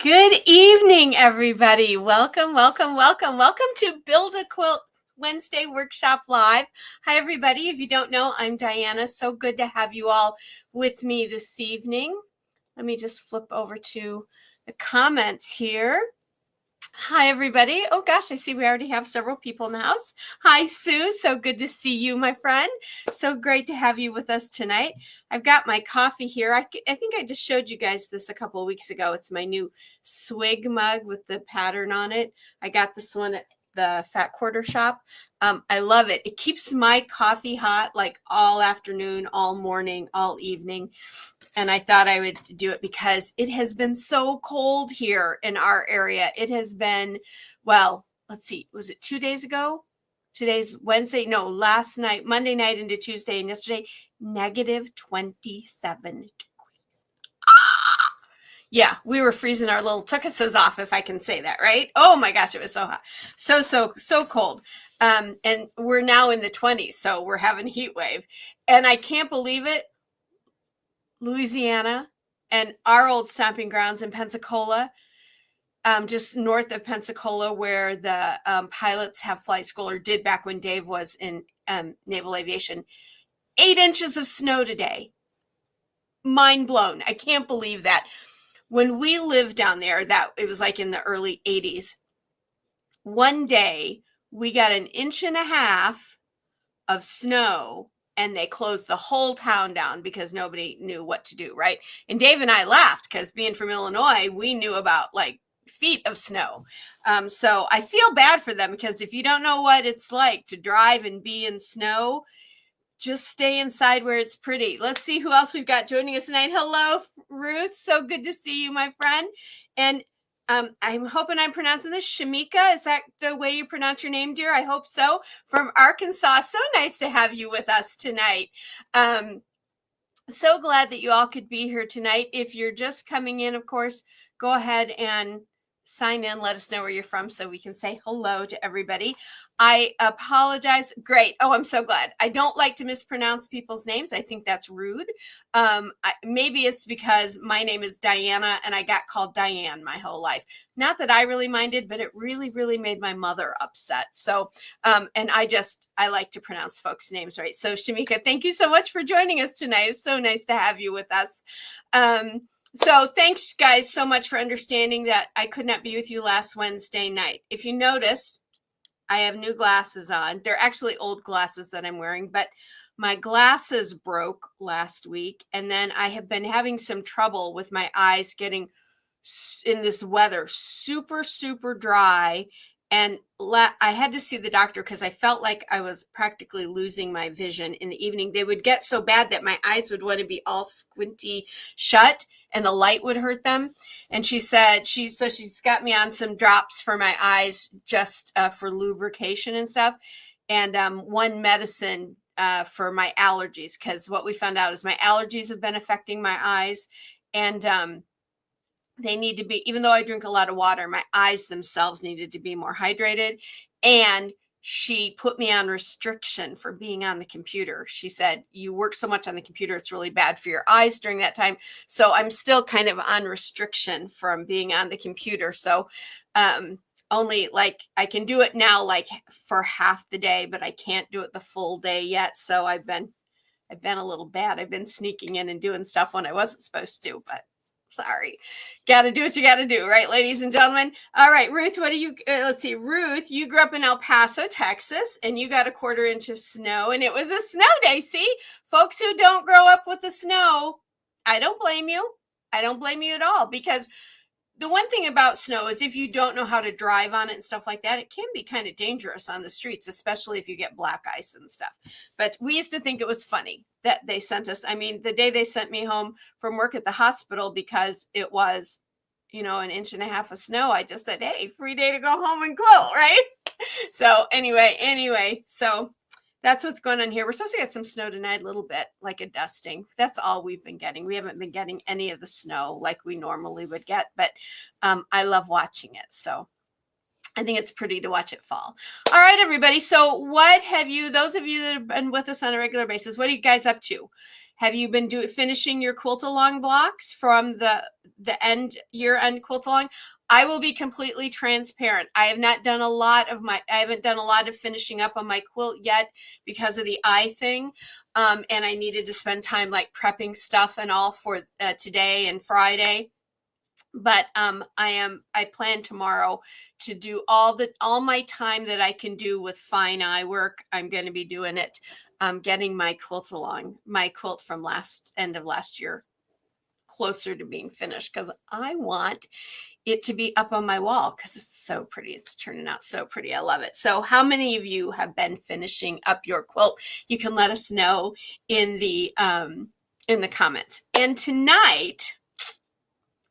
Good evening, everybody. Welcome to Build a Quilt Wednesday Workshop Live. Hi, everybody. If you don't know, I'm Diana. So good to have you all with me this evening. Let me just flip over to the comments here. Hi, everybody. Oh, gosh, I see we already have several people in the house. Hi, Sue. So good to see you, my friend. So great to have you with us tonight. I've got my coffee here. I think I just showed you guys this a couple of weeks ago. It's my new swig mug with the pattern on it. I got this one at the Fat Quarter Shop. I love it. It keeps my coffee hot like all afternoon, all morning, all evening. And I thought I would do it because it has been so cold here in our area. It has been, well, let's see, was it 2 days ago? Today's Wednesday. No, last night, Monday night into Tuesday and yesterday, negative 27 degrees. Yeah, we were freezing our little tuckuses off, if I can say that, right? Oh my gosh, it was so hot. So cold. And we're now in the 20s, so we're having a heat wave. And I can't believe it. Louisiana and our old stomping grounds in Pensacola, just north of Pensacola, where the pilots have flight school, or did back when Dave was in naval aviation. 8 inches of snow today. Mind blown. I can't believe that. When we lived down there, that it was like in the early 80s. One day we got 1.5 inches of snow, and they closed the whole town down because nobody knew what to do, right? And Dave and I laughed because being from Illinois, we knew about like feet of snow. So I feel bad for them, because if you don't know what it's like to drive and be in snow, just stay inside where it's pretty. Let's see who else we've got joining us tonight. Hello, Ruth. So good to see you, my friend. And I'm hoping I'm pronouncing this. Shamika, is that the way you pronounce your name, dear? I hope so. From Arkansas. So nice to have you with us tonight. So glad that you all could be here tonight. If you're just coming in, of course, go ahead and sign in. Let us know where you're from so we can say hello to everybody. I apologize. Great. Oh, I'm so glad. I don't like to mispronounce people's names. I think that's rude. Maybe it's because my name is Diana and I got called Diane my whole life. Not that I really minded, but it really made my mother upset. So, and I like to pronounce folks' names right. So Shamika, thank you so much for joining us tonight. It's so nice to have you with us. So thanks, guys, so much for understanding that I could not be with you last Wednesday night. If you notice, I have new glasses on. They're actually old glasses that I'm wearing, but my glasses broke last week, and then I have been having some trouble with my eyes getting, in this weather, super dry, And I had to see the doctor because I felt like I was practically losing my vision in the evening. They would get so bad that my eyes would want to be all squinty shut and the light would hurt them. And she said, she's got me on some drops for my eyes just for lubrication and stuff. And one medicine for my allergies, because what we found out is my allergies have been affecting my eyes. And they need to be, even though I drink a lot of water, my eyes themselves needed to be more hydrated. And she put me on restriction for being on the computer. She said, you work so much on the computer, it's really bad for your eyes during that time. So I'm still kind of on restriction from being on the computer. So only like I can do it now, like for half the day, but I can't do it the full day yet. So I've been a little bad. I've been sneaking in and doing stuff when I wasn't supposed to, but sorry. Got to do what you got to do, right, ladies and gentlemen? All right, Ruth, what do you, let's see, Ruth, you grew up in El Paso, Texas, and you got a 1/4 inch of snow, and it was a snow day. See, folks who don't grow up with the snow, I don't blame you. I don't blame you at all, because the one thing about snow is if you don't know how to drive on it and stuff like that, it can be kind of dangerous on the streets, especially if you get black ice and stuff. But we used to think it was funny that they sent us. I mean, the day they sent me home from work at the hospital because it was, you know, 1.5 inches of snow, I just said, hey, free day to go home and quilt, right? So anyway, so that's what's going on here. We're supposed to get some snow tonight, a little bit, like a dusting. That's all we've been getting. We haven't been getting any of the snow like we normally would get, but I love watching it. So I think it's pretty to watch it fall. All right, everybody. So what have you, those of you that have been with us on a regular basis, what are you guys up to? Have you been finishing your quilt along blocks from the year-end quilt along? I will be completely transparent. I have not done a lot of I haven't done a lot of finishing up on my quilt yet because of the eye thing. And I needed to spend time like prepping stuff and all for today and Friday. But I plan tomorrow to do all my time that I can do with fine eye work. I'm going to be doing it, getting my quilt from end of last year closer to being finished, because I want it to be up on my wall because it's so pretty. It's turning out so pretty. I love it. So how many of you have been finishing up your quilt? You can let us know in the comments. And tonight,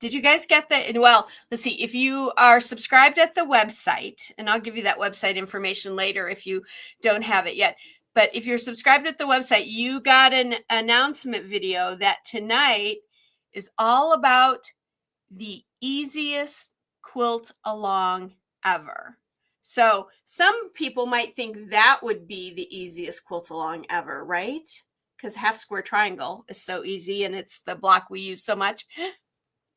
did you guys get that? Well, let's see. If you are subscribed at the website, and I'll give you that website information later if you don't have it yet. But if you're subscribed at the website, you got an announcement video that tonight is all about the easiest quilt along ever. So some people might think that would be the easiest quilt along ever, right? Because half square triangle is so easy and it's the block we use so much.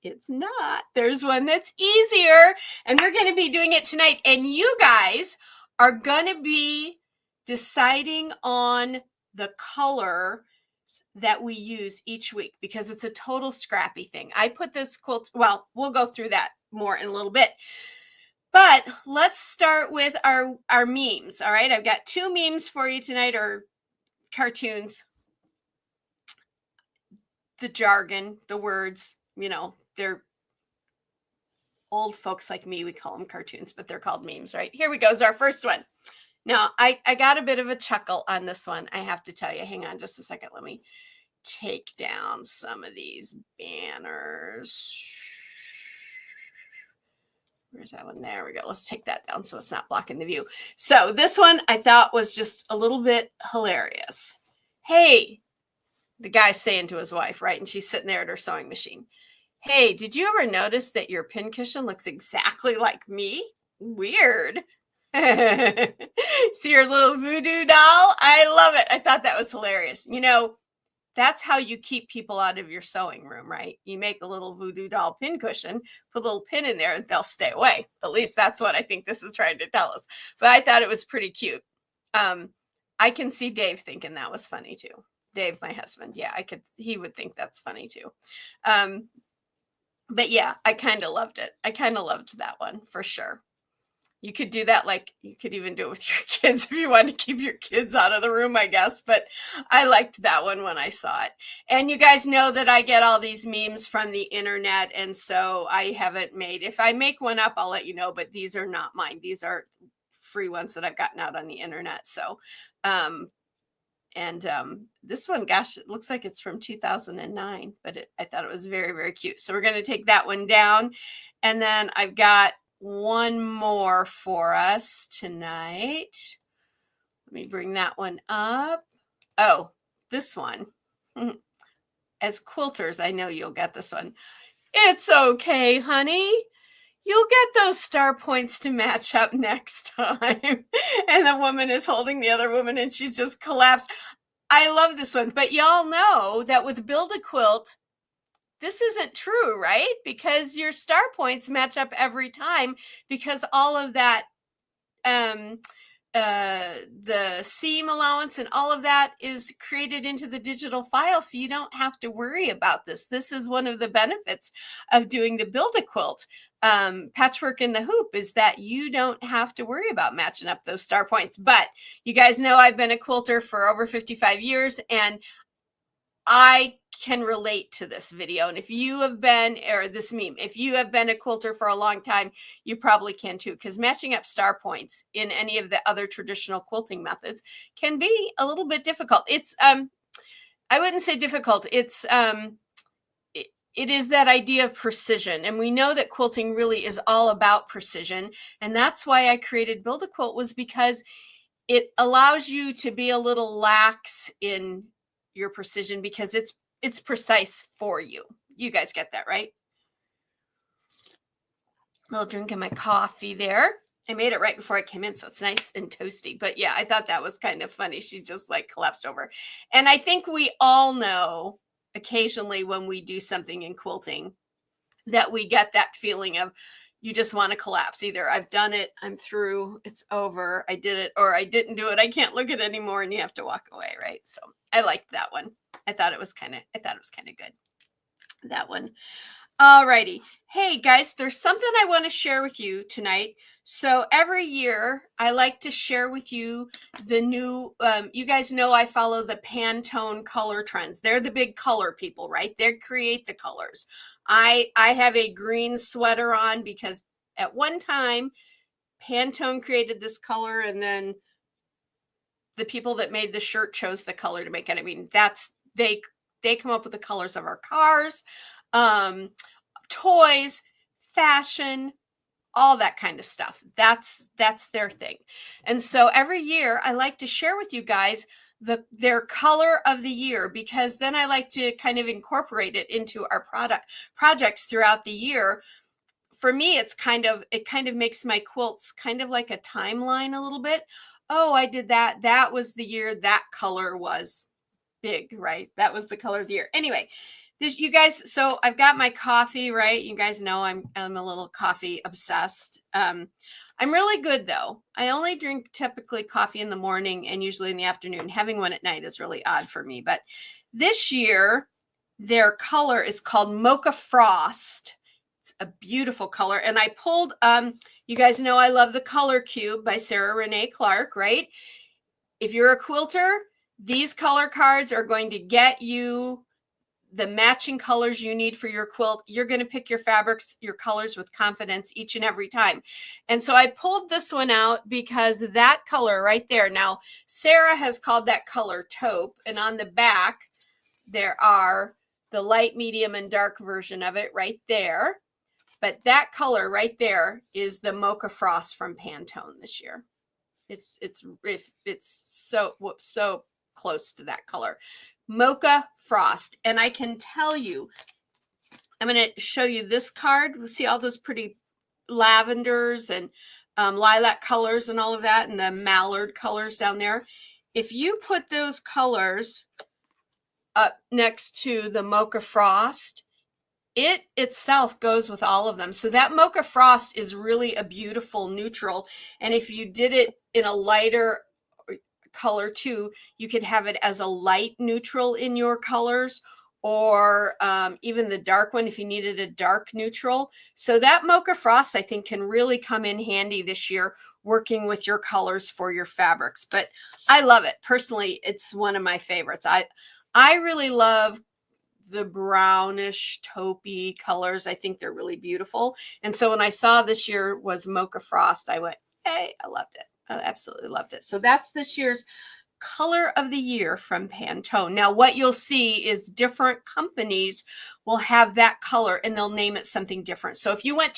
It's not. There's one that's easier, and we're going to be doing it tonight. And you guys are going to be deciding on the color that we use each week, because it's a total scrappy thing. I put this quilt, well, we'll go through that more in a little bit. But let's start with our memes. All right, I've got 2 memes for you tonight, or cartoons. The jargon, the words, you know, they're old folks like me, we call them cartoons, but they're called memes, right? Here we go. Is our first one. Now, I got a bit of a chuckle on this one, I have to tell you. Hang on just a second. Let me take down some of these banners. Where's that one? There we go. Let's take that down so it's not blocking the view. So this one I thought was just a little bit hilarious. Hey, the guy's saying to his wife, right? And she's sitting there at her sewing machine. Hey, did you ever notice that your pincushion looks exactly like me? Weird. See your little voodoo doll? I love it. I thought that was hilarious. You know, that's how you keep people out of your sewing room, right? You make a little voodoo doll pincushion, put a little pin in there, and they'll stay away. At least that's what I think this is trying to tell us. But I thought it was pretty cute. I can see Dave thinking that was funny too. Dave, my husband. Yeah, he would think that's funny too. But yeah, I kind of loved it. I kind of loved that one for sure. You could do that, like you could even do it with your kids if you wanted to keep your kids out of the room, I guess. But I liked that one when I saw it. And you guys know that I get all these memes from the internet, and so I haven't made, if I make one up, I'll let you know, but these are not mine. These are free ones that I've gotten out on the internet. So this one, gosh, it looks like it's from 2009, but I thought it was very, very cute. So we're going to take that one down. And then I've got one more for us tonight. Let me bring that one up. Oh, this one. As quilters, I know you'll get this one. It's okay, honey. You'll get those star points to match up next time. And the woman is holding the other woman and she's just collapsed. I love this one, but y'all know that with Build-A-Quilt, this isn't true, right? Because your star points match up every time, because all of that, the seam allowance and all of that is created into the digital file, so you don't have to worry about this. This is one of the benefits of doing the Build-A-Quilt patchwork in the hoop, is that you don't have to worry about matching up those star points. But you guys know I've been a quilter for over 55 years, and I can relate to this video. And if you have been, or this meme, if you have been a quilter for a long time, you probably can too, because matching up star points in any of the other traditional quilting methods can be a little bit difficult. It's, I wouldn't say difficult. It's, it is that idea of precision. And we know that quilting really is all about precision. And that's why I created Build-A-Quilt, was because it allows you to be a little lax in your precision, because it's precise for you. You guys get that, right? A little drink of my coffee there. I made it right before I came in, so it's nice and toasty. But yeah, I thought that was kind of funny. She just like collapsed over. And I think we all know occasionally when we do something in quilting that we get that feeling of, you just want to collapse. Either I've done it, I'm through, it's over, I did it, or I didn't do it, I can't look at it anymore, and you have to walk away, right? So I liked that one. I thought it was kind of good. That one. Alrighty. Hey guys, there's something I want to share with you tonight. So every year I like to share with you the new, you guys know I follow the Pantone color trends. They're the big color people, right? They create the colors. I have a green sweater on because at one time Pantone created this color, and then the people that made the shirt chose the color to make it. I mean, they come up with the colors of our cars, toys, fashion, all that kind of stuff. That's their thing. And so every year I like to share with you guys their color of the year, because then I like to kind of incorporate it into our projects throughout the year. For me, it kind of makes my quilts kind of like a timeline a little bit. Oh, I did that. That was the year that color was big, right? That was the color of the year. Anyway, you guys, so I've got my coffee, right? You guys know I'm a little coffee obsessed. I'm really good though. I only drink typically coffee in the morning and usually in the afternoon. Having one at night is really odd for me. But this year, their color is called Mocha Frost. It's a beautiful color. And I pulled, you guys know I love the Color Cube by Sarah Renee Clark, right? If you're a quilter, these color cards are going to get you the matching colors you need for your quilt. You're going to pick your fabrics, your colors with confidence each and every time. And so I pulled this one out because that color right there. Now, Sarah has called that color taupe, and on the back, there are the light, medium, and dark version of it right there. But that color right there is the Mocha Frost from Pantone this year. It's so close to that color. Mocha Frost. And I can tell you, I'm going to show you this card. We'll see all those pretty lavenders and lilac colors and all of that, and the mallard colors down there. If you put those colors up next to the Mocha Frost, it itself goes with all of them. So that Mocha Frost is really a beautiful neutral. And if you did it in a lighter color too, you could have it as a light neutral in your colors, or even the dark one if you needed a dark neutral. So that Mocha Frost, I think, can really come in handy this year working with your colors for your fabrics. But I love it. Personally, it's one of my favorites. I really love the brownish taupey colors. I think they're really beautiful. And so when I saw this year was Mocha Frost, I went, hey, I loved it. I absolutely loved it. So that's this year's color of the year from Pantone. Now, what you'll see is different companies will have that color and they'll name it something different. So if you went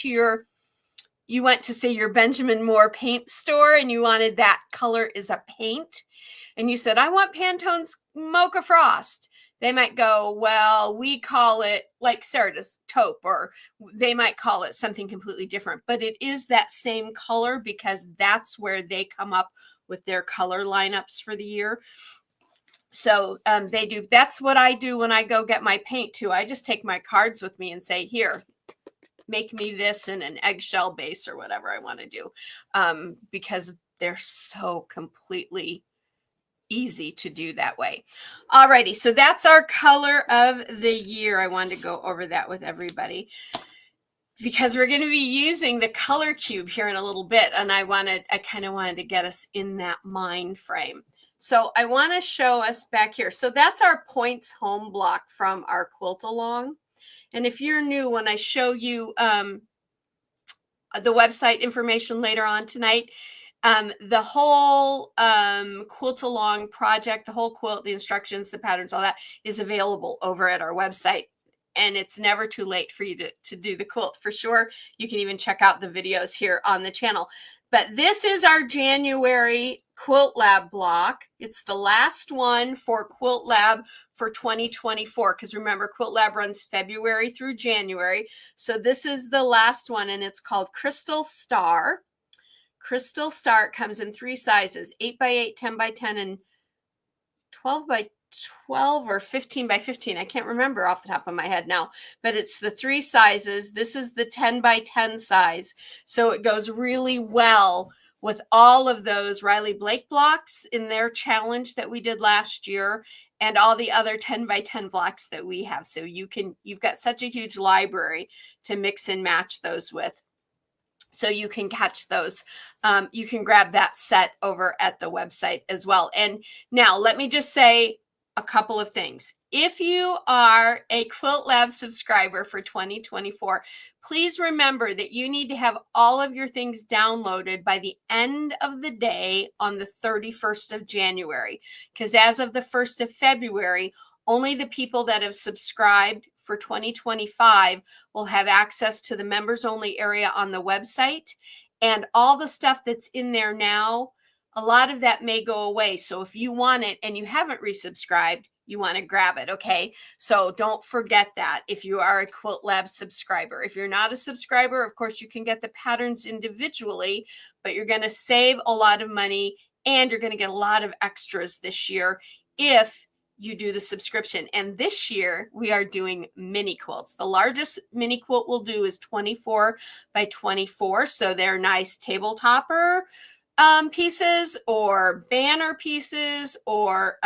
to say your Benjamin Moore paint store and you wanted that color as a paint and you said, I want Pantone's Mocha Frost. They might go, well, we call it, like Sarah does, taupe, or they might call it something completely different, but it is that same color because that's where they come up with their color lineups for the year. So they do. That's what I do when I go get my paint too. I just take my cards with me and say, here, make me this in an eggshell base or whatever I want to do, because they're so completely easy to do that way. Alrighty, so that's our color of the year. I wanted to go over that with everybody because we're going to be using the color cube here in a little bit, and I kind of wanted to get us in that mind frame. So I want to show us back here. So that's our points home block from our quilt along. And if you're new, when I show you the website information later on tonight, the whole quilt along project, the whole quilt, the instructions, the patterns, all that is available over at our website. And it's never too late for you to do the quilt for sure. You can even check out the videos here on the channel. But this is our January Quilt Lab block. It's the last one for Quilt Lab for 2024. Because remember, Quilt Lab runs February through January. So this is the last one, and it's called Crystal Star. Crystal Star comes in 3 sizes, 8 by 8, 10 by 10, and 12 by 12 or 15 by 15. I can't remember off the top of my head now, but it's the 3 sizes. This is the 10 by 10 size. So it goes really well with all of those Riley Blake blocks in their challenge that we did last year and all the other 10 by 10 blocks that we have. So you've got such a huge library to mix and match those with. So you can catch those. You can grab that set over at the website as well. And now let me just say a couple of things. If you are a Quilt Lab subscriber for 2024, please remember that you need to have all of your things downloaded by the end of the day on the 31st of January. Because as of the 1st of February, only the people that have subscribed for 2025 will have access to the members only area on the website, and all the stuff that's in there now, a lot of that may go away. So if you want it and you haven't resubscribed, you want to grab it. Okay. So don't forget that if you are a Quilt Lab subscriber. If you're not a subscriber, of course you can get the patterns individually, but you're going to save a lot of money and you're going to get a lot of extras this year if you do the subscription. And this year we are doing mini quilts. The largest mini quilt we'll do is 24 by 24. So they're nice table topper pieces or banner pieces or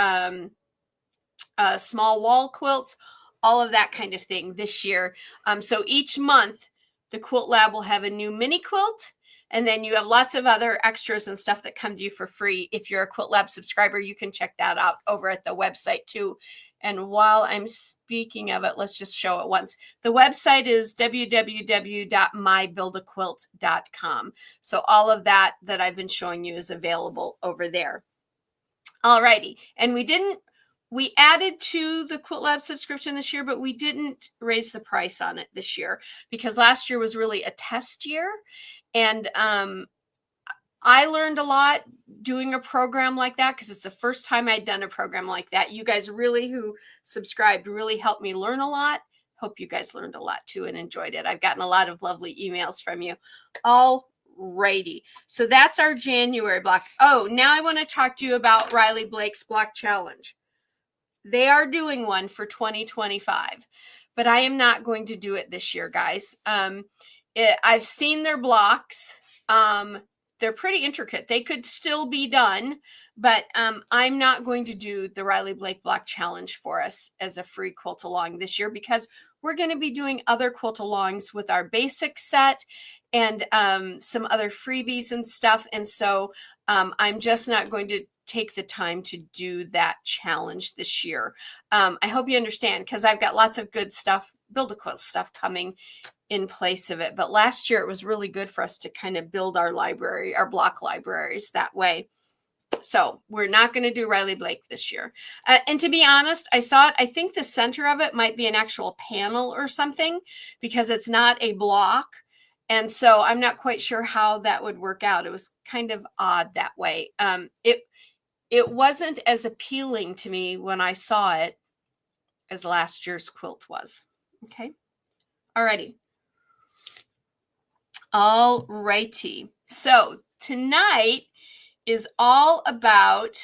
small wall quilts, all of that kind of thing this year. So each month the Quilt Lab will have a new mini quilt. And then you have lots of other extras and stuff that come to you for free. If you're a Quilt Lab subscriber, you can check that out over at the website too. And while I'm speaking of it, let's just show it once. The website is www.mybuildaquilt.com. So all of that I've been showing you is available over there. Alrighty. And we added to the Quilt Lab subscription this year, but we didn't raise the price on it this year because last year was really a test year. And I learned a lot doing a program like that because it's the first time I'd done a program like that. You guys really who subscribed really helped me learn a lot. Hope you guys learned a lot too and enjoyed it. I've gotten a lot of lovely emails from you. Alrighty. So that's our January block. Oh, now I want to talk to you about Riley Blake's block challenge. They are doing one for 2025, but I am not going to do it this year, guys. I've seen their blocks. they're pretty intricate. They could still be done, but I'm not going to do the Riley Blake Block Challenge for us as a free quilt along this year because we're going to be doing other quilt alongs with our basic set and some other freebies and stuff. And so I'm just not going to take the time to do that challenge this year. I hope you understand because I've got lots of good stuff, Build-A-Quilt stuff coming in place of it. But last year it was really good for us to kind of build our library, our block libraries that way. So we're not going to do Riley Blake this year. And to be honest, I saw it. I think the center of it might be an actual panel or something because it's not a block. And so I'm not quite sure how that would work out. It was kind of odd that way. It wasn't as appealing to me when I saw it as last year's quilt was. Okay. Alrighty. All righty. So tonight is all about,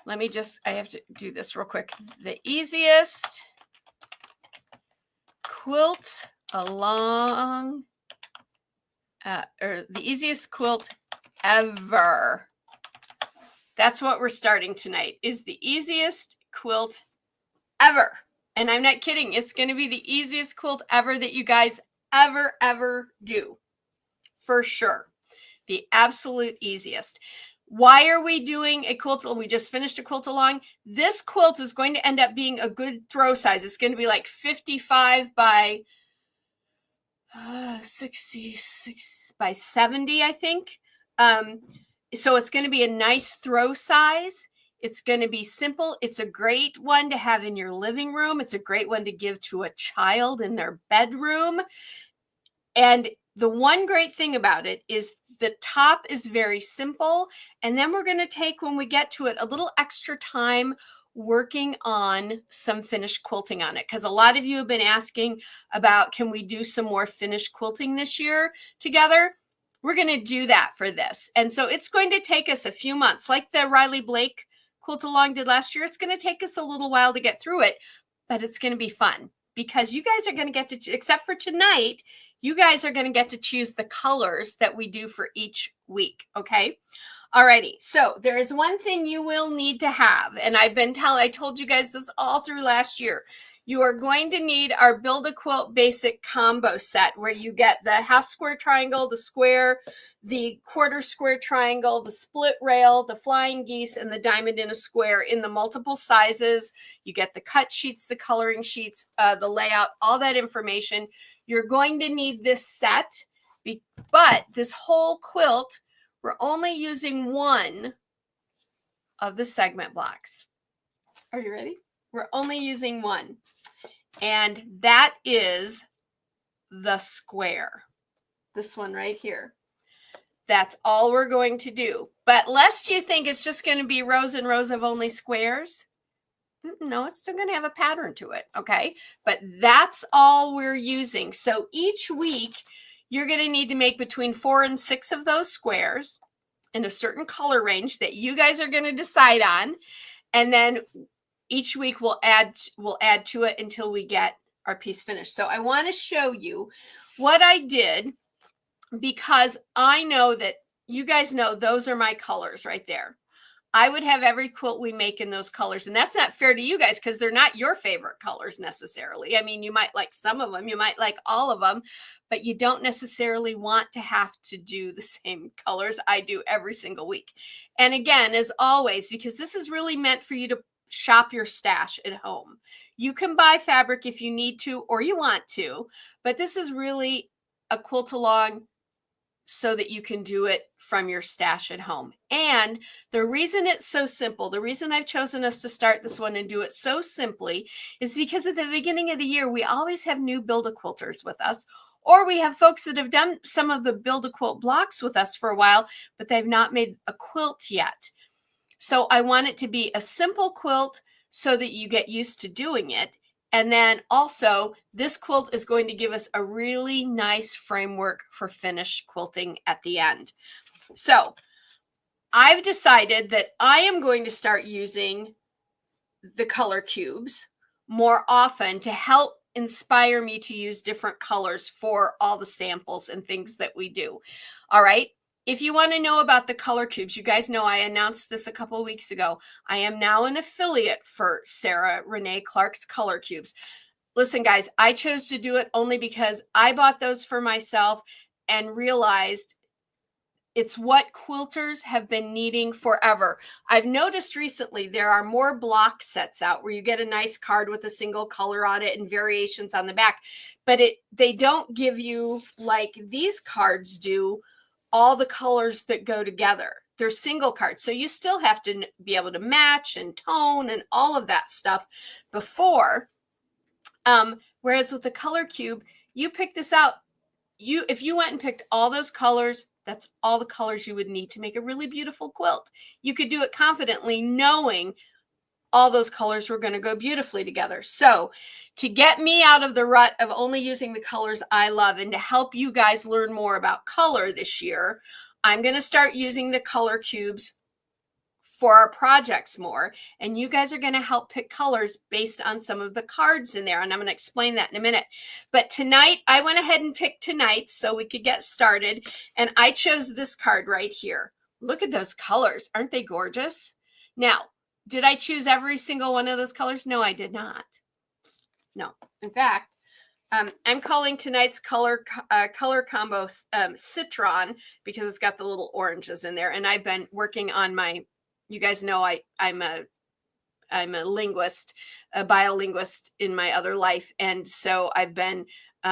I have to do this real quick. The easiest quilt along, or the easiest quilt ever. That's what we're starting tonight, is the easiest quilt ever. And I'm not kidding. It's going to be the easiest quilt ever that you guys ever do. For sure. The absolute easiest. Why are we doing a quilt? We just finished a quilt along. This quilt is going to end up being a good throw size. It's going to be like 55 by 66 by 70, I think. So it's going to be a nice throw size. It's going to be simple. It's a great one to have in your living room. It's a great one to give to a child in their bedroom. And the one great thing about it is the top is very simple. And then we're going to take, when we get to it, a little extra time working on some finished quilting on it. Because a lot of you have been asking about, can we do some more finished quilting this year together? We're going to do that for this. And so it's going to take us a few months, like the Riley Blake quilt along did last year. It's going to take us a little while to get through it, but it's going to be fun because you guys are going to get to, except for tonight, you guys are going to get to choose the colors that we do for each week. Okay. Alrighty. So there is one thing you will need to have, and I told you guys this all through last year. You are going to need our Build-A-Quilt Basic Combo Set, where you get the half square triangle, the square, the quarter square triangle, the split rail, the flying geese, and the diamond in a square in the multiple sizes. You get the cut sheets, the coloring sheets, the layout, all that information. You're going to need this set, but this whole quilt, we're only using one of the segment blocks. Are you ready? We're only using one. And that is the square. This one right here. That's all we're going to do. But lest you think it's just going to be rows and rows of only squares. No, it's still going to have a pattern to it. Okay. But that's all we're using. So each week, you're going to need to make between 4 and 6 of those squares in a certain color range that you guys are going to decide on. And then each week we'll add to it until we get our piece finished. So I want to show you what I did, because I know that you guys know those are my colors right there. I would have every quilt we make in those colors. And that's not fair to you guys because they're not your favorite colors necessarily. I mean, you might like some of them, you might like all of them, but you don't necessarily want to have to do the same colors I do every single week. And again, as always, because this is really meant for you to shop your stash at home. You can buy fabric if you need to or you want to, but this is really a quilt along so that you can do it from your stash at home. And the reason it's so simple, the reason I've chosen us to start this one and do it so simply is because at the beginning of the year, we always have new Build-A-Quilters with us, or we have folks that have done some of the Build-A-Quilt blocks with us for a while, but they've not made a quilt yet. So I want it to be a simple quilt so that you get used to doing it. And then also, this quilt is going to give us a really nice framework for finished quilting at the end. So I've decided that I am going to start using the color cubes more often to help inspire me to use different colors for all the samples and things that we do. All right. if you want to know about the color cubes, you guys know I announced this a couple of weeks ago. I am now an affiliate for Sarah Renee Clark's Color Cubes. Listen, guys, I chose to do it only because I bought those for myself and realized it's what quilters have been needing forever. I've noticed recently there are more block sets out where you get a nice card with a single color on it and variations on the back, but they don't give you, like these cards do, all the colors that go together. They're single cards. So you still have to be able to match and tone and all of that stuff before. Whereas with the color cube, you pick this out. If you went and picked all those colors, that's all the colors you would need to make a really beautiful quilt. You could do it confidently knowing all those colors were going to go beautifully together. So to get me out of the rut of only using the colors I love and to help you guys learn more about color this year, I'm going to start using the color cubes for our projects more. And you guys are going to help pick colors based on some of the cards in there. And I'm going to explain that in a minute. But tonight, I went ahead and picked tonight so we could get started. And I chose this card right here. Look at those colors. Aren't they gorgeous? Now, did I choose every single one of those colors? No, I did not. No. In fact, I'm calling tonight's color combo Citron because it's got the little oranges in there. And I've been working on my, you guys know I'm a linguist, a biolinguist in my other life. And so I've been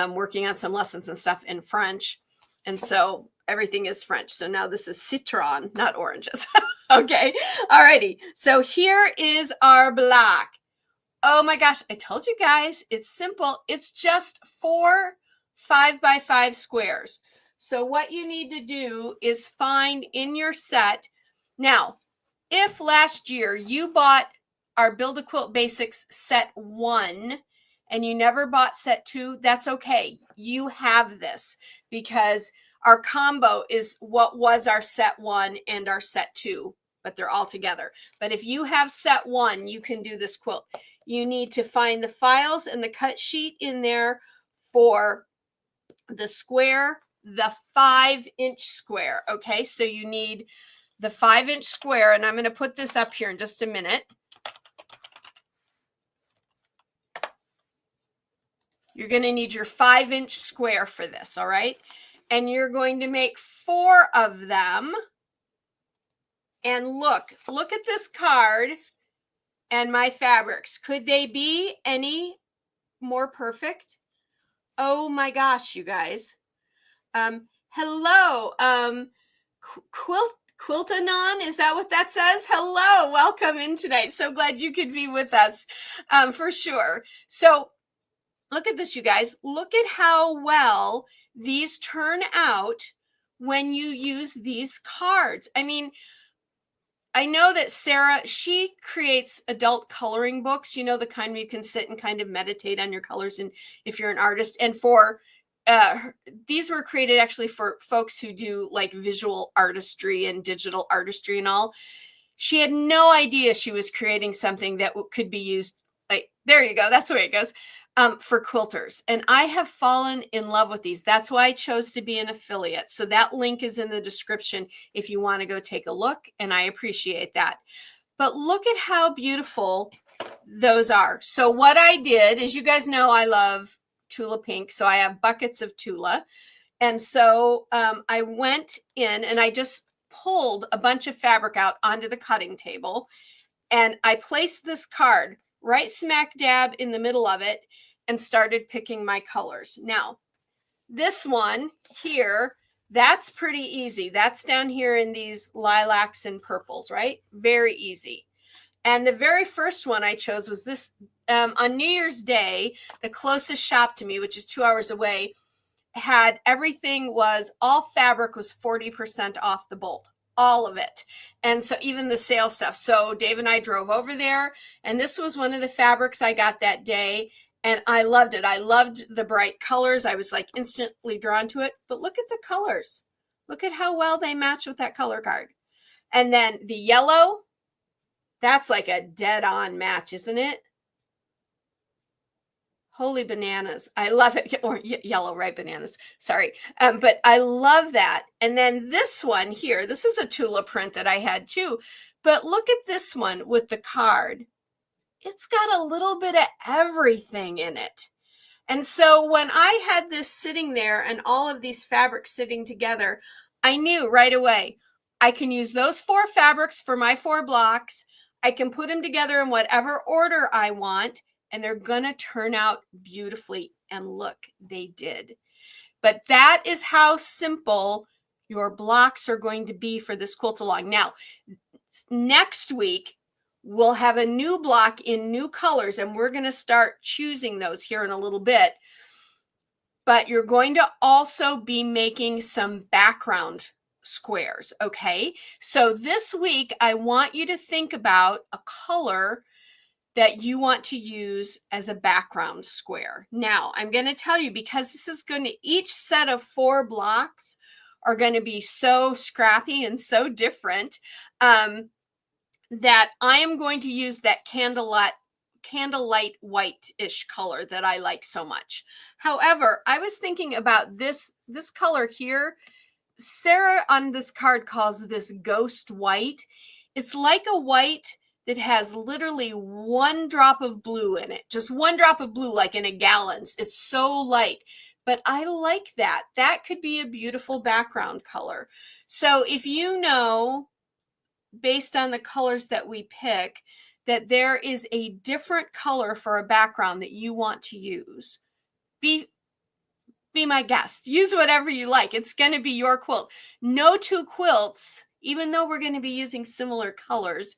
working on some lessons and stuff in French. And so everything is French. So now this is citron, not oranges. Okay. Alrighty. So here is our block. Oh my gosh. I told you guys, it's simple. It's just 4 5x5 squares. So what you need to do is find in your set. Now, if last year you bought our Build a Quilt Basics set 1 and you never bought set 2, that's okay. You have this because our combo is what was our set 1 and our set 2, but they're all together. But if you have set 1, you can do this quilt. You need to find the files and the cut sheet in there for the square, the 5-inch square. Okay, so you need the 5-inch square, and I'm going to put this up here in just a minute. You're going to need your 5-inch square for this, all right? And you're going to make 4 of them. And look at this card and my fabrics. Could they be any more perfect? Oh my gosh, you guys. Hello, Quiltanon, is that what that says? Hello, welcome in tonight. So glad you could be with us, for sure. So look at this, you guys. Look at how well these turn out when you use these cards. I mean, I know that Sarah, she creates adult coloring books, you know, the kind where you can sit and kind of meditate on your colors, and if you're an artist. And for these were created actually for folks who do like visual artistry and digital artistry and all. She had no idea she was creating something that could be used. Like, there you go. That's the way it goes. For quilters. And I have fallen in love with these. That's why I chose to be an affiliate. So that link is in the description if you want to go take a look. And I appreciate that. But look at how beautiful those are. So what I did is, you guys know I love Tula Pink. So I have buckets of Tula. And so I went in and I just pulled a bunch of fabric out onto the cutting table. And I placed this card right smack dab in the middle of it and started picking my colors. Now, this one here, that's pretty easy. That's down here in these lilacs and purples, right? Very easy. And the very first one I chose was this. On New Year's Day, the closest shop to me, which is 2 hours away, had everything, was all fabric was 40% off the bolt. All of it. And so even the sale stuff. So Dave and I drove over there, and this was one of the fabrics I got that day. And I loved it. I loved the bright colors. I was like instantly drawn to it. But look at the colors. Look at how well they match with that color card. And then the yellow, that's like a dead on match, isn't it? Holy bananas. I love it. Or yellow, right? Bananas. Sorry. But I love that. And then this one here, this is a Tula print that I had too. But look at this one with the card. It's got a little bit of everything in it. And so when I had this sitting there and all of these fabrics sitting together, I knew right away, I can use those 4 fabrics for my 4 blocks. I can put them together in whatever order I want, and they're going to turn out beautifully. And look, they did. But that is how simple your blocks are going to be for this quilt along. Now, next week, we'll have a new block in new colors, and we're going to start choosing those here in a little bit. But you're going to also be making some background squares, okay? So this week, I want you to think about a color that you want to use as a background square. Now, I'm going to tell you, because this is going to, each set of 4 blocks are going to be so scrappy and so different, that I am going to use that candlelight white-ish color that I like so much. However, I was thinking about this color here. Sarah on this card calls this ghost white. It's like a white that has literally 1 drop of blue in it, just 1 drop of blue, like in a gallons. It's so light, but I like that. That could be a beautiful background color. So if you know, based on the colors that we pick, that there is a different color for a background that you want to use, be my guest. Use whatever you like. It's going to be your quilt. No 2 quilts, even though we're going to be using similar colors,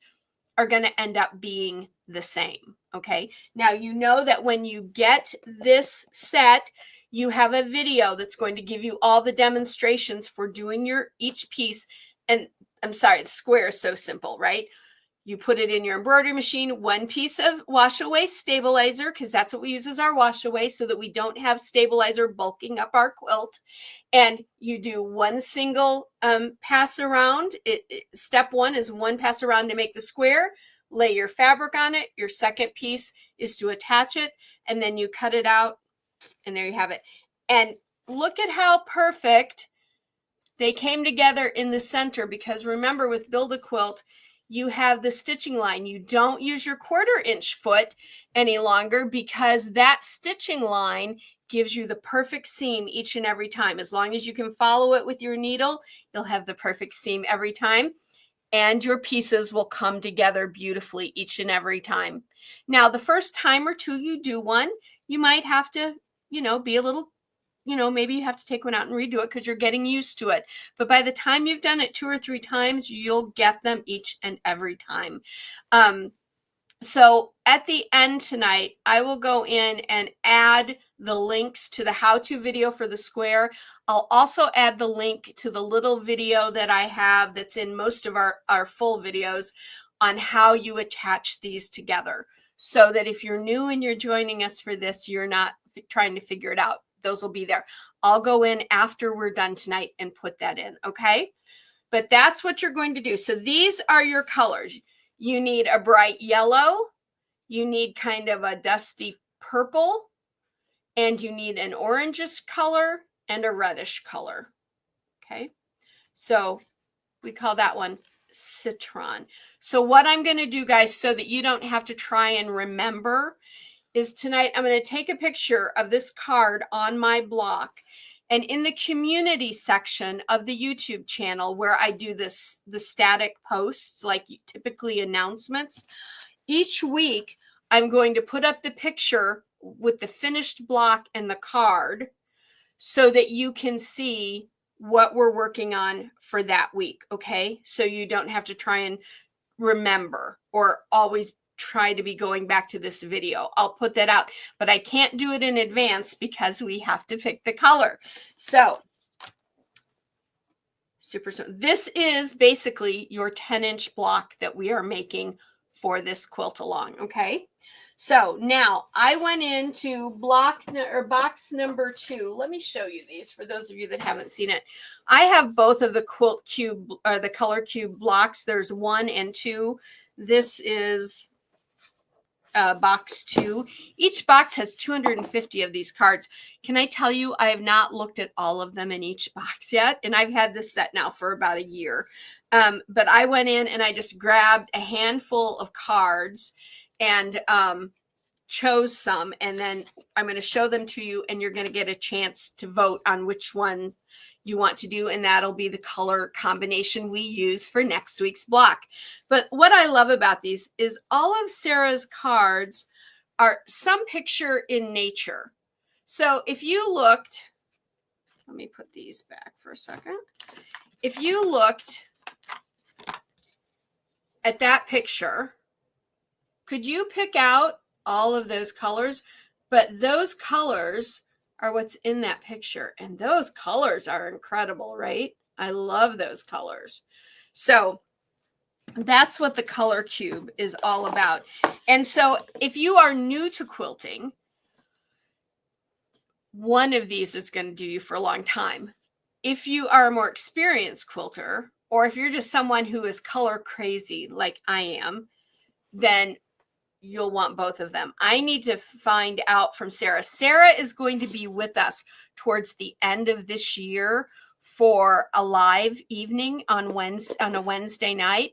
are going to end up being the same. Okay. Now, you know that when you get this set, you have a video that's going to give you all the demonstrations for doing each piece. And I'm sorry, the square is so simple, right? You put it in your embroidery machine, 1 piece of wash away stabilizer, because that's what we use as our wash away, so that we don't have stabilizer bulking up our quilt. And you do 1 single pass around. Step 1 is 1 pass around to make the square. Lay your fabric on it. Your second piece is to attach it, and then you cut it out, and there you have it. And look at how perfect they came together in the center, because remember, with Build a Quilt, you have the stitching line. You don't use your 1/4 inch foot any longer, because that stitching line gives you the perfect seam each and every time. As long as you can follow it with your needle, you'll have the perfect seam every time, and your pieces will come together beautifully each and every time. Now, the first time or 2 you do one, you might have to, be a little, maybe you have to take one out and redo it because you're getting used to it. But by the time you've done it 2 or 3 times, you'll get them each and every time. So at the end tonight, I will go in and add the links to the how-to video for the square. I'll also add the link to the little video that I have that's in most of our full videos on how you attach these together, so that if you're new and you're joining us for this, you're not trying to figure it out. Those will be there. I'll go in after we're done tonight and put that in, okay? But that's what you're going to do. So these are your colors. You need a bright yellow, you need kind of a dusty purple, and you need an orangish color and a reddish color, okay? So we call that one citron. So what I'm going to do, guys, so that you don't have to try and remember, is tonight I'm going to take a picture of this card on my block, and in the community section of the YouTube channel, where I do the static posts, like typically announcements, each week I'm going to put up the picture with the finished block and the card, so that you can see what we're working on for that week, okay? So you don't have to try and remember or always try to be going back to this video. I'll put that out, but I can't do it in advance because we have to pick the color. So this is basically your 10-inch block that we are making for this quilt along, okay? So now I went into box number 2. Let me show you these for those of you that haven't seen it. I have both of the quilt cube or the color cube blocks. There's 1 and 2. This is box 2. Each box has 250 of these cards. Can I tell you, I have not looked at all of them in each box yet, and I've had this set now for about a year. But I went in and I just grabbed a handful of cards and chose some, and then I'm going to show them to you, and you're going to get a chance to vote on which one you want to do, and that'll be the color combination we use for next week's block. But what I love about these is all of Sarah's cards are some picture in nature. So if you looked, let me put these back for a second. If you looked at that picture, could you pick out all of those colors? But those colors are what's in that picture, and those colors are incredible, right? I love those colors. So that's what the color cube is all about. And so if you are new to quilting, one of these is going to do you for a long time. If you are a more experienced quilter, or if you're just someone who is color crazy like I am, then you'll want both of them. I need to find out from Sarah. Sarah is going to be with us towards the end of this year for a live evening on a Wednesday night.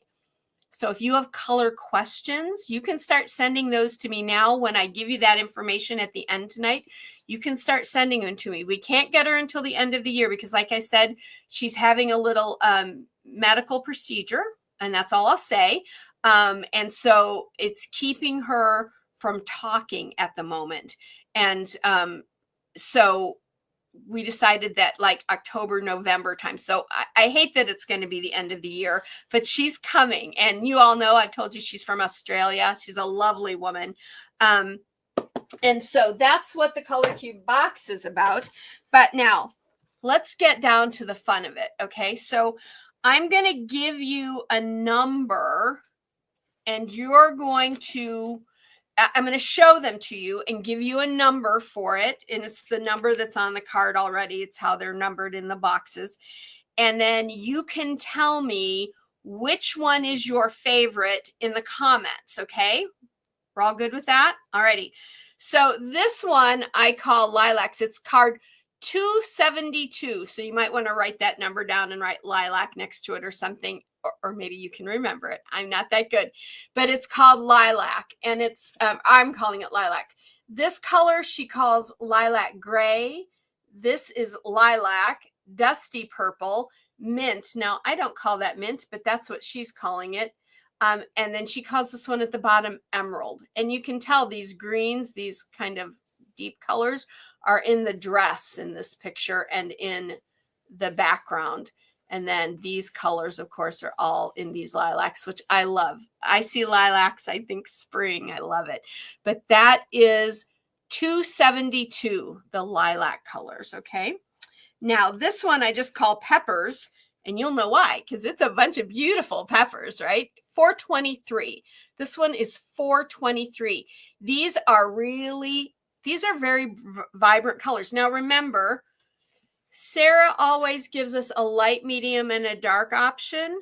So if you have color questions, you can start sending those to me now. When I give you that information at the end tonight, you can start sending them to me. We can't get her until the end of the year because, like I said, she's having a little medical procedure, and that's all I'll say. And so it's keeping her from talking at the moment. And so we decided that like October, November time. So I hate that it's going to be the end of the year, but she's coming. And you all know, I told you she's from Australia. She's a lovely woman. And so that's what the Color Cube box is about. But now let's get down to the fun of it. Okay. So I'm going to give you a number, and you're going to, I'm going to show them to you and give you a number for it. And it's the number that's on the card already. It's how they're numbered in the boxes. And then you can tell me which one is your favorite in the comments. Okay. We're all good with that? Alrighty. So this one I call Lilacs. It's card 272. So you might want to write that number down and write lilac next to it or something. Or maybe you can remember it. I'm not that good, but it's called Lilac, and it's I'm calling it Lilac. This color she calls Lilac Gray. This is Lilac, Dusty Purple, Mint. Now I don't call that mint, but that's what she's calling it. And then she calls this one at the bottom Emerald. And you can tell these greens, these kind of deep colors, are in the dress in this picture and in the background. And then these colors, of course, are all in these lilacs, which I love. I see lilacs, I think spring. I love it. But that is 272, the lilac colors, okay? Now, this one I just call Peppers, and you'll know why, because it's a bunch of beautiful peppers, right? 423. This one is 423. These are very vibrant colors. Now, remember, Sarah always gives us a light, medium, and a dark option.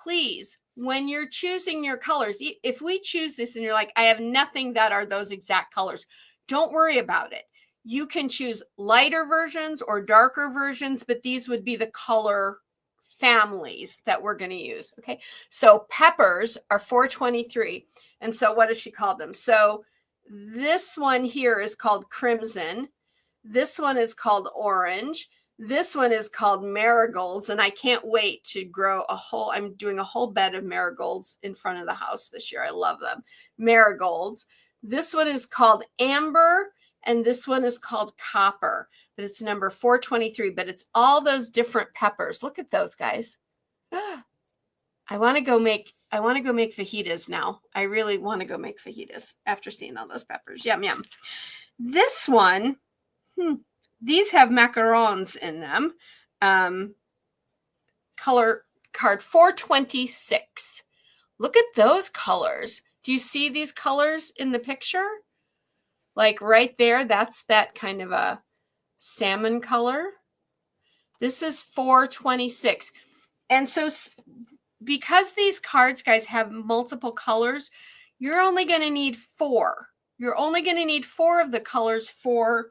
Please, when you're choosing your colors, if we choose this and you're like, I have nothing that are those exact colors, don't worry about it. You can choose lighter versions or darker versions, but these would be the color families that we're going to use. Okay. So peppers are 423. And so what does she call them? So this one here is called Crimson. This one is called Orange. This one is called Marigolds. And I can't wait to grow I'm doing a whole bed of marigolds in front of the house this year. I love them. Marigolds. This one is called Amber. And this one is called Copper. But it's number 423. But it's all those different peppers. Look at those guys. I want to go make fajitas now. I really want to go make fajitas after seeing all those peppers. Yum, yum. This one, these have macarons in them. Color card 426. Look at those colors. Do you see these colors in the picture? Like right there, that's that kind of a salmon color. This is 426. And so because these cards, guys, have multiple colors, you're only going to need 4. You're only going to need 4 of the colors for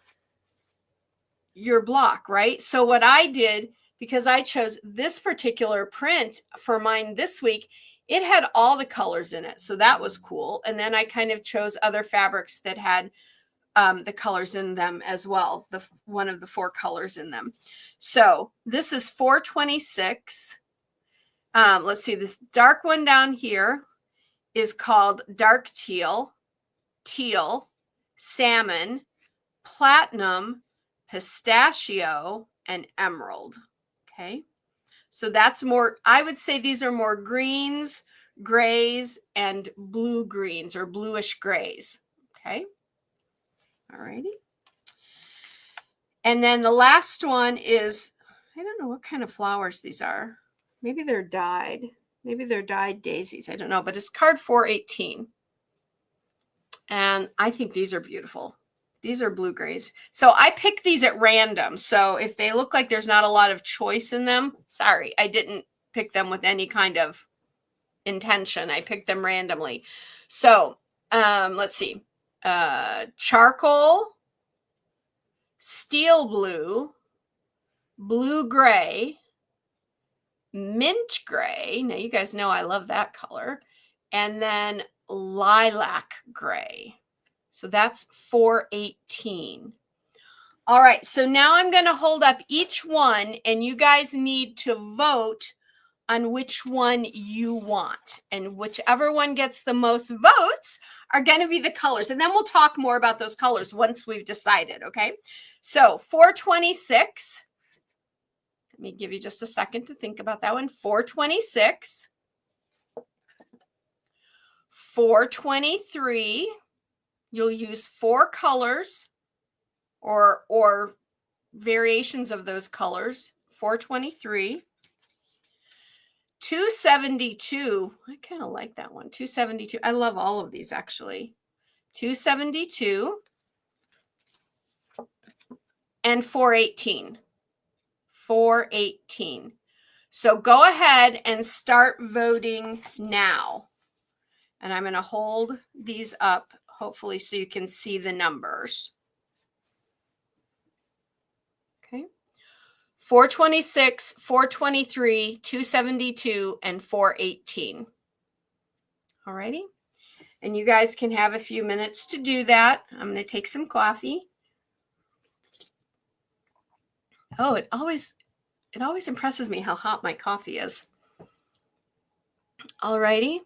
your block, right? So what I did, because I chose this particular print for mine this week, it had all the colors in it. So that was cool. And then I kind of chose other fabrics that had the colors in them as well. One of the 4 colors in them. So this is 426. Let's see, this dark one down here is called dark teal, salmon, platinum, pistachio, and emerald. Okay. So that's more, I would say these are more greens, grays, and blue greens or bluish grays. Okay. All righty. And then the last one is, I don't know what kind of flowers these are. Maybe they're dyed. Maybe they're dyed daisies. I don't know, but it's card 418. And I think these are beautiful. These are blue grays. So I picked these at random. So if they look like there's not a lot of choice in them, sorry, I didn't pick them with any kind of intention. I picked them randomly. So let's see. Charcoal, steel blue, blue gray, mint gray. Now you guys know I love that color. And then lilac gray. So that's 418. All right, so now I'm going to hold up each one, and you guys need to vote on which one you want. And whichever one gets the most votes are going to be the colors. And then we'll talk more about those colors once we've decided, okay? So 426. Let me give you just a second to think about that one. 426. 423. You'll use 4 colors or variations of those colors. 423. 272. I kind of like that one. 272. I love all of these actually. 272. And 418. 418. So go ahead and start voting now. And I'm going to hold these up, hopefully, so you can see the numbers. Okay. 426, 423, 272, and 418. All righty. And you guys can have a few minutes to do that. I'm going to take some coffee. Oh, it always impresses me how hot my coffee is. All righty.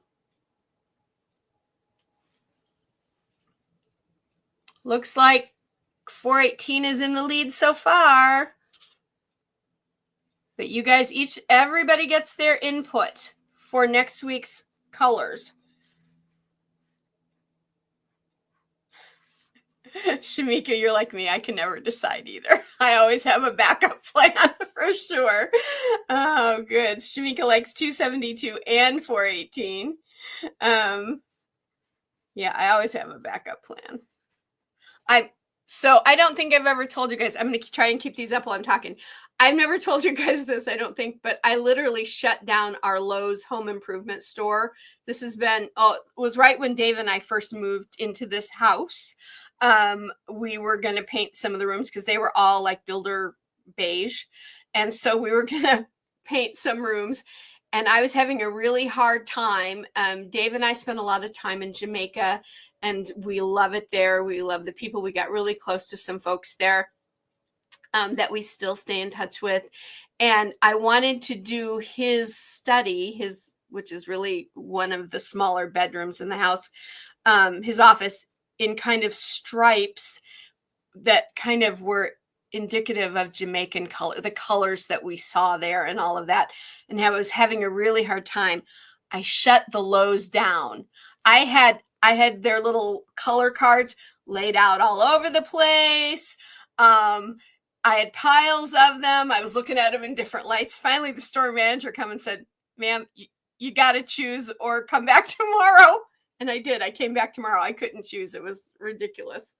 Looks like 418 is in the lead so far. But you guys everybody gets their input for next week's colors. Shamika, you're like me. I can never decide either. I always have a backup plan for sure. Oh, good. Shamika likes 272 and 418. Yeah, I always have a backup plan. So I don't think I've ever told you guys, I'm going to try and keep these up while I'm talking. I've never told you guys this, I don't think, but I literally shut down our Lowe's home improvement store. This has been, it was right when Dave and I first moved into this house. We were going to paint some of the rooms because they were all like builder beige. And so we were going to paint some rooms. And I was having a really hard time. Dave and I spent a lot of time in Jamaica, and we love it there. We love the people. We got really close to some folks there that we still stay in touch with. And I wanted to do his study, which is really one of the smaller bedrooms in the house, his office, in kind of stripes that kind of were indicative of Jamaican color, the colors that we saw there and all of that. And I was having a really hard time. I shut the Lowe's down. I had their little color cards laid out all over the place. I had piles of them. I was looking at them in different lights. Finally, the store manager come and said, "Ma'am, you got to choose or come back tomorrow." And I did. I came back tomorrow. I couldn't choose. It was ridiculous.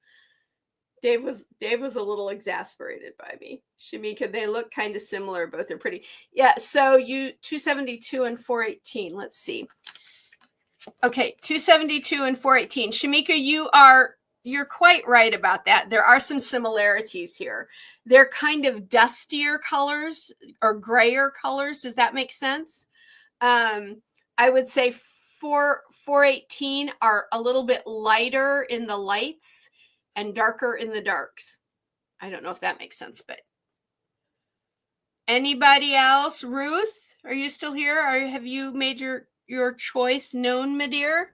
Dave was a little exasperated by me. Shamika, they look kind of similar. Both are pretty. Yeah, so you 272 and 418. Let's see. Okay, 272 and 418. Shamika, you're quite right about that. There are some similarities here. They're kind of dustier colors or grayer colors. Does that make sense? I would say 418 are a little bit lighter in the lights and darker in the darks. I don't know if that makes sense, but anybody else? Ruth, are you still here? Or have you made your choice known, my dear?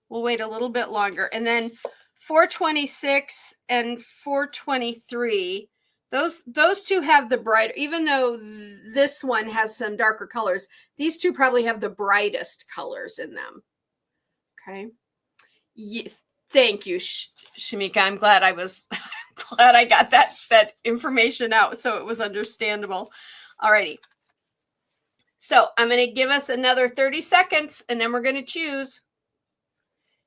We'll wait a little bit longer. And then 426 and 423, those two have the brighter, even though this one has some darker colors, these two probably have the brightest colors in them. Okay. Yeah, thank you, Shamika. I'm glad glad I got that information out so it was understandable. Alrighty. So I'm going to give us another 30 seconds and then we're going to choose.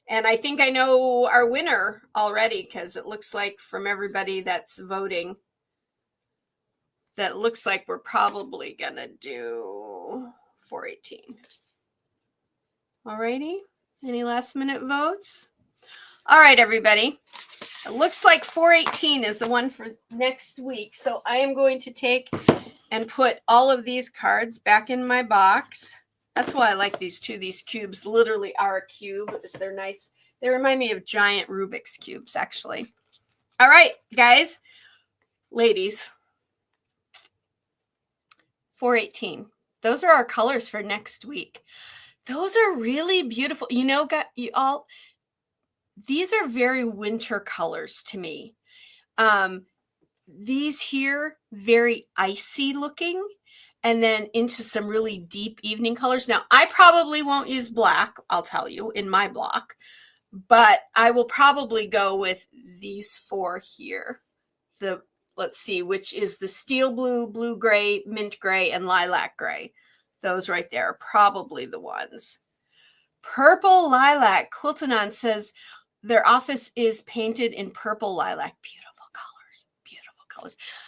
And I think I know our winner already because it looks like from everybody that's voting that it looks like we're probably going to do 418. Alrighty. Any last minute votes? All right, everybody. It looks like 418 is the one for next week. So I am going to take and put all of these cards back in my box. That's why I like these two. These cubes literally are a cube. They're nice. They remind me of giant Rubik's cubes, actually. All right, guys, ladies, 418. Those are our colors for next week. Those are really beautiful. You know, these are very winter colors to me. These here, very icy looking. And then into some really deep evening colors. Now, I probably won't use black, I'll tell you, in my block, but I will probably go with these four here. Let's see, which is the steel blue, blue gray, mint gray, and lilac gray. Those right there are probably the ones. Purple lilac. Quiltanon says their office is painted in purple lilac. Beautiful.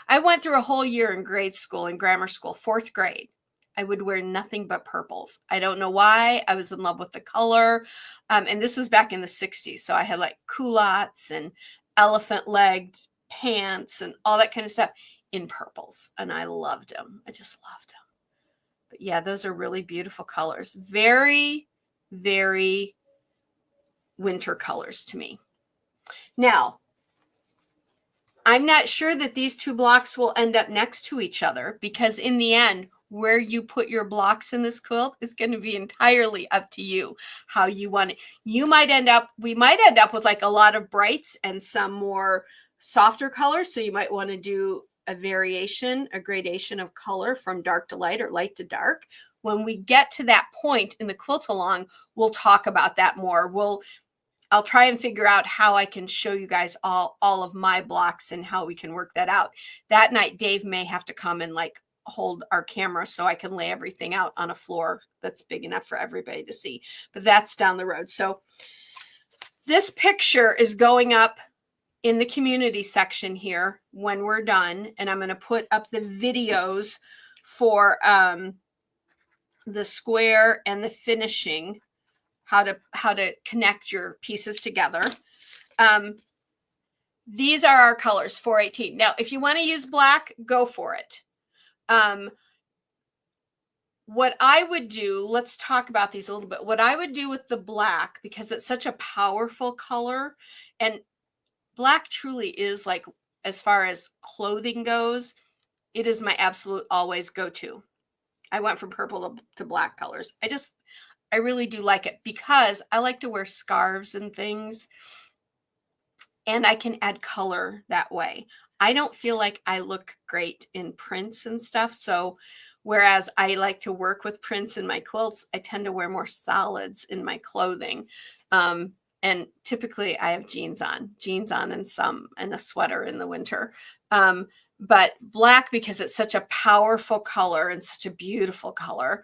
I went through a whole year in grade school and grammar school, 4th grade. I would wear nothing but purples. I don't know why. I was in love with the color. And this was back in the 60s. So I had like culottes and elephant legged pants and all that kind of stuff in purples. And I loved them. I just loved them. But yeah, those are really beautiful colors. Very, very winter colors to me. Now, I'm not sure that these two blocks will end up next to each other because in the end, where you put your blocks in this quilt is going to be entirely up to you, how you want it. We might end up with like a lot of brights and some more softer colors. So you might want to do a gradation of color from dark to light or light to dark. When we get to that point in the quilt along, we'll talk about that more. I'll try and figure out how I can show you guys all of my blocks and how we can work that out. That night, Dave may have to come and like hold our camera so I can lay everything out on a floor that's big enough for everybody to see. But that's down the road. So this picture is going up in the community section here when we're done. And I'm going to put up the videos for the square and the finishing. How to connect your pieces together. These are our colors, 418. Now, if you want to use black, go for it. What I would do, let's talk about these a little bit. What I would do with the black, because it's such a powerful color, and black truly is like, as far as clothing goes, it is my absolute always go-to. I went from purple to black colors. I really do like it because I like to wear scarves and things and I can add color that way. I don't feel like I look great in prints and stuff. So whereas I like to work with prints in my quilts, I tend to wear more solids in my clothing. And typically I have jeans on and a sweater in the winter. But black, because it's such a powerful color and such a beautiful color,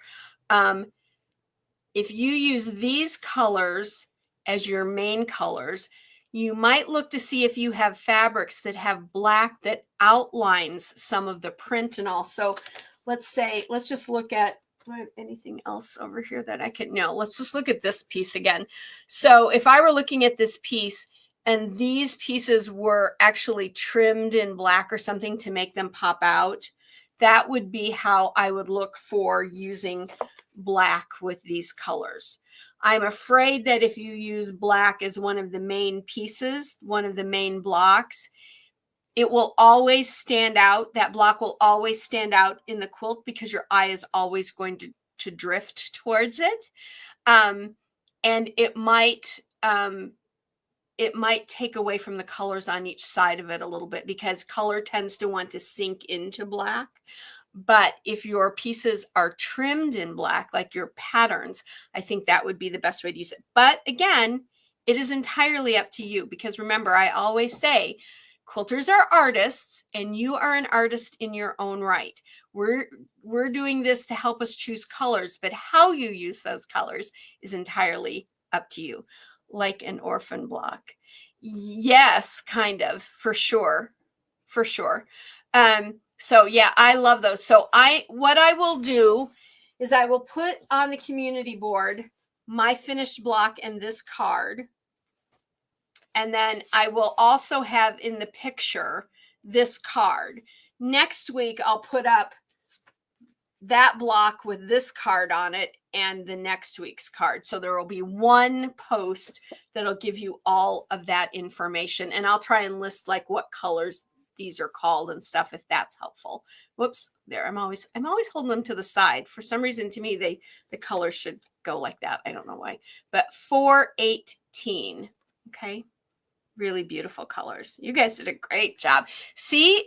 if you use these colors as your main colors, you might look to see if you have fabrics that have black that outlines some of the print and all. So let's just look at Do I have anything else over here that I could? No, let's just look at this piece again. So if I were looking at this piece and these pieces were actually trimmed in black or something to make them pop out, that would be how I would look for using black with these colors. I'm afraid that if you use black as one of the main pieces, one of the main blocks, it will always stand out. That block will always stand out in the quilt because your eye is always going to drift towards it. And it might take away from the colors on each side of it a little bit because color tends to want to sink into black. But if your pieces are trimmed in black, like your patterns, I think that would be the best way to use it. But again, it is entirely up to you because remember, I always say, quilters are artists and you are an artist in your own right. We're doing this to help us choose colors, but how you use those colors is entirely up to you. Like an orphan block. Yes, kind of, for sure. For sure. So yeah, I love those. So what I will do is I will put on the community board my finished block and this card. And then I will also have in the picture this card. Next week, I'll put up that block with this card on it and the next week's card. So there will be one post that'll give you all of that information. And I'll try and list like what colors these are called and stuff, if that's helpful. Whoops, there. I'm always holding them to the side. For some reason, to me, the colors should go like that. I don't know why. But 418. Okay. Really beautiful colors. You guys did a great job. See,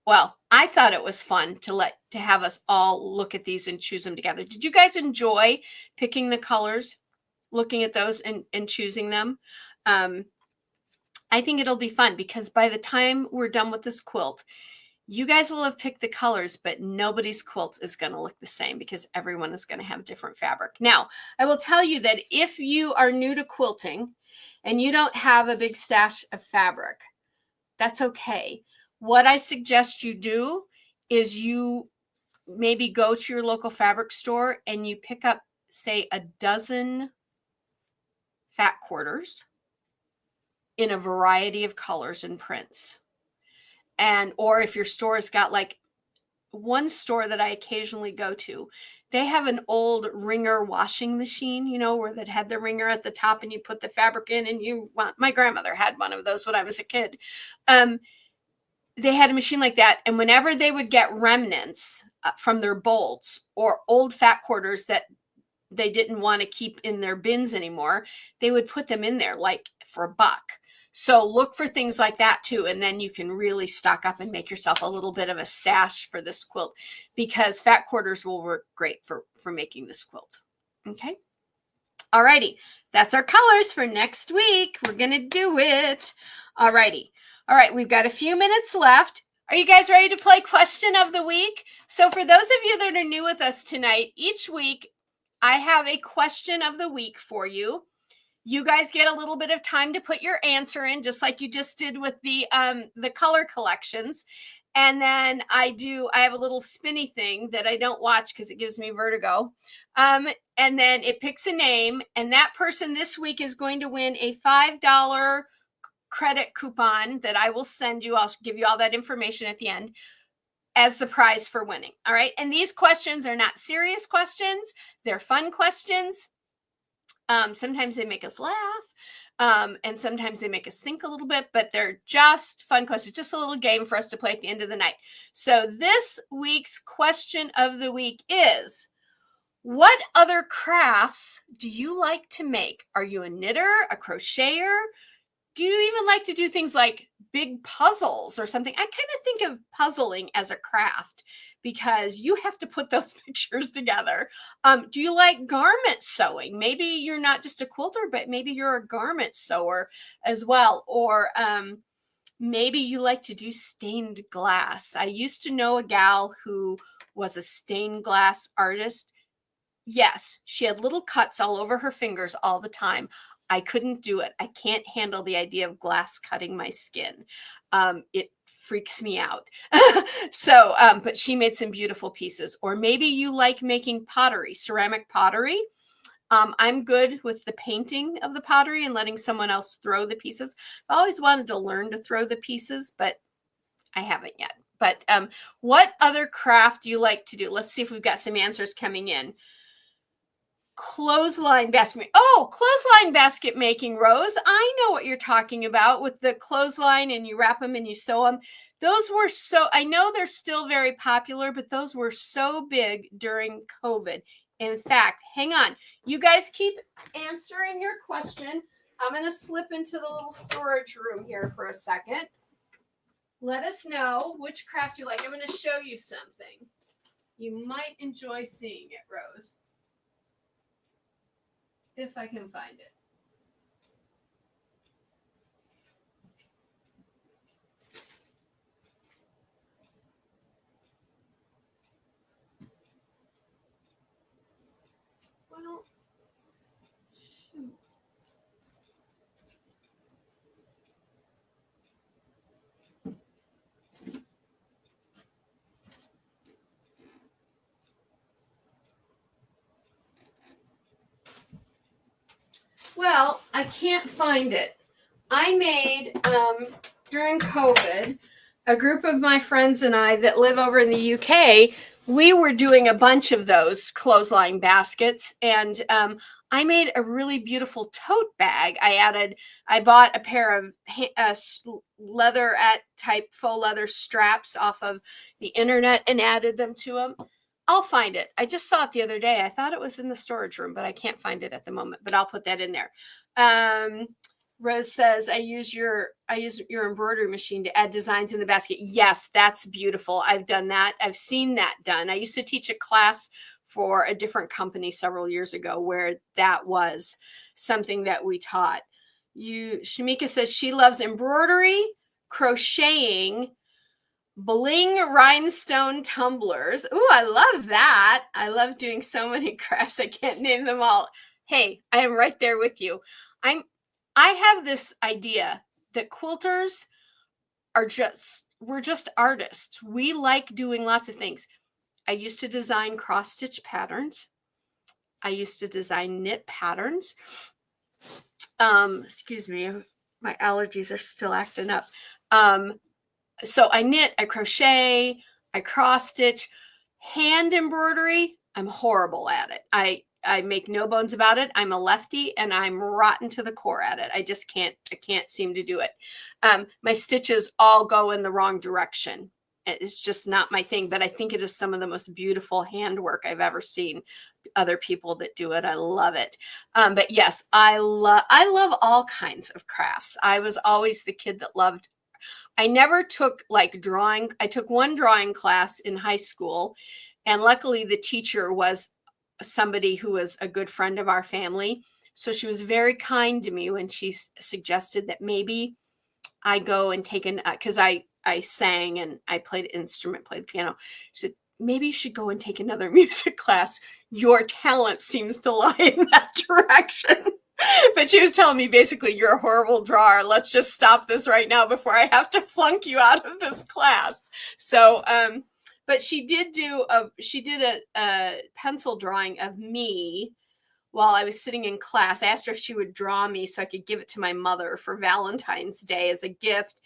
well, I thought it was fun to have us all look at these and choose them together. Did you guys enjoy picking the colors, looking at those and choosing them? I think it'll be fun because by the time we're done with this quilt, you guys will have picked the colors, but nobody's quilt is going to look the same because everyone is going to have different fabric. Now, I will tell you that if you are new to quilting and you don't have a big stash of fabric, that's okay. What I suggest you do is you maybe go to your local fabric store and you pick up, say, a dozen fat quarters in a variety of colors and prints. Or if your store has got like one store that I occasionally go to, they have an old wringer washing machine, you know, where that had the wringer at the top and you put the fabric in and my grandmother had one of those when I was a kid. They had a machine like that. And whenever they would get remnants from their bolts or old fat quarters that they didn't want to keep in their bins anymore, they would put them in there like for $1. So look for things like that too. And then you can really stock up and make yourself a little bit of a stash for this quilt because fat quarters will work great for making this quilt. Okay. All righty. That's our colors for next week. We're going to do it. All righty. All right. We've got a few minutes left. Are you guys ready to play question of the week? So for those of you that are new with us tonight, each week I have a question of the week for you. You guys get a little bit of time to put your answer in, just like you just did with the color collections. And then I have a little spinny thing that I don't watch because it gives me vertigo. And then it picks a name, and that person this week is going to win a $5 credit coupon that I will send you. I'll give you all that information at the end as the prize for winning. All right. And these questions are not serious questions. They're fun questions. Sometimes they make us laugh, and sometimes they make us think a little bit, but they're just fun questions, just a little game for us to play at the end of the night. So this week's question of the week is, what other crafts do you like to make? Are you a knitter, a crocheter? Do you even like to do things like big puzzles or something? I kind of think of puzzling as a craft because you have to put those pictures together. Do you like garment sewing? Maybe you're not just a quilter, but maybe you're a garment sewer as well. Or maybe you like to do stained glass. I used to know a gal who was a stained glass artist. Yes, she had little cuts all over her fingers all the time. I couldn't do it. I can't handle the idea of glass cutting my skin. It freaks me out. So, but she made some beautiful pieces. Or maybe you like making pottery, ceramic pottery. I'm good with the painting of the pottery and letting someone else throw the pieces. I always wanted to learn to throw the pieces, but I haven't yet. But what other craft do you like to do? Let's see if we've got some answers coming in. Clothesline basket. Oh, clothesline basket making, Rose. I know what you're talking about with the clothesline and you wrap them and you sew them. Those were so, I know they're still very popular, but those were so big during COVID. In fact, hang on. You guys keep answering your question. I'm going to slip into the little storage room here for a second. Let us know which craft you like. I'm going to show you something. You might enjoy seeing it, Rose. If I can find it. Well, shoot. Well, I can't find it. I made, during COVID, a group of my friends and I that live over in the UK, we were doing a bunch of those clothesline baskets. And I made a really beautiful tote bag. I bought a pair of leather type faux leather straps off of the internet and added them to them. I'll find it. I just saw it the other day. I thought it was in the storage room, but I can't find it at the moment, but I'll put that in there. Rose says, I use your embroidery machine to add designs in the basket. Yes, that's beautiful. I've done that. I've seen that done. I used to teach a class for a different company several years ago where that was something that we taught. Shamika says she loves embroidery, crocheting, bling rhinestone tumblers. Ooh, I love that. I love doing so many crafts. I can't name them all. Hey, I am right there with you. I have this idea that quilters we're just artists. We like doing lots of things. I used to design cross stitch patterns. I used to design knit patterns. Excuse me, my allergies are still acting up. So I knit, I crochet, I cross stitch, hand embroidery. I'm horrible at it. I make no bones about it. I'm a lefty and I'm rotten to the core at it. I can't seem to do it. My stitches all go in the wrong direction. It's just not my thing, but I think it is some of the most beautiful handwork I've ever seen. Other people that do it, I love it. But yes, I love all kinds of crafts. I was always the kid that loved. I never took like drawing. I took one drawing class in high school, and luckily the teacher was somebody who was a good friend of our family. So she was very kind to me when she suggested that maybe I go and take because I sang and I played an instrument, played the piano. She said, maybe you should go and take another music class. Your talent seems to lie in that direction. But she was telling me basically, you're a horrible drawer. Let's just stop this right now before I have to flunk you out of this class. So, but she did a pencil drawing of me while I was sitting in class. I asked her if she would draw me so I could give it to my mother for Valentine's Day as a gift.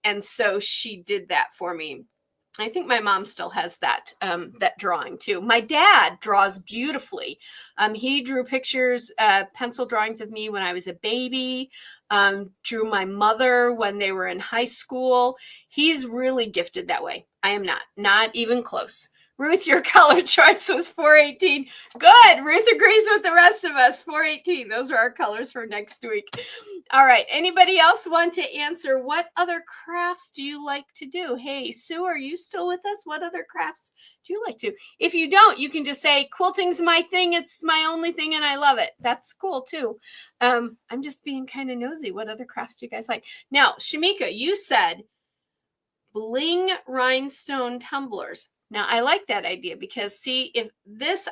And so she did that for me. I think my mom still has that drawing too. My dad draws beautifully. He drew pictures, pencil drawings of me when I was a baby, drew my mother when they were in high school. He's really gifted that way. I am not even close. Ruth, your color choice was 418. Good. Ruth agrees with the rest of us. 418. Those are our colors for next week. All right. Anybody else want to answer? What other crafts do you like to do? Hey, Sue, are you still with us? What other crafts do you like to? If you don't, you can just say quilting's my thing. It's my only thing and I love it. That's cool too. I'm just being kind of nosy. What other crafts do you guys like? Now, Shamika, you said bling rhinestone tumblers. Now, I like that idea because see,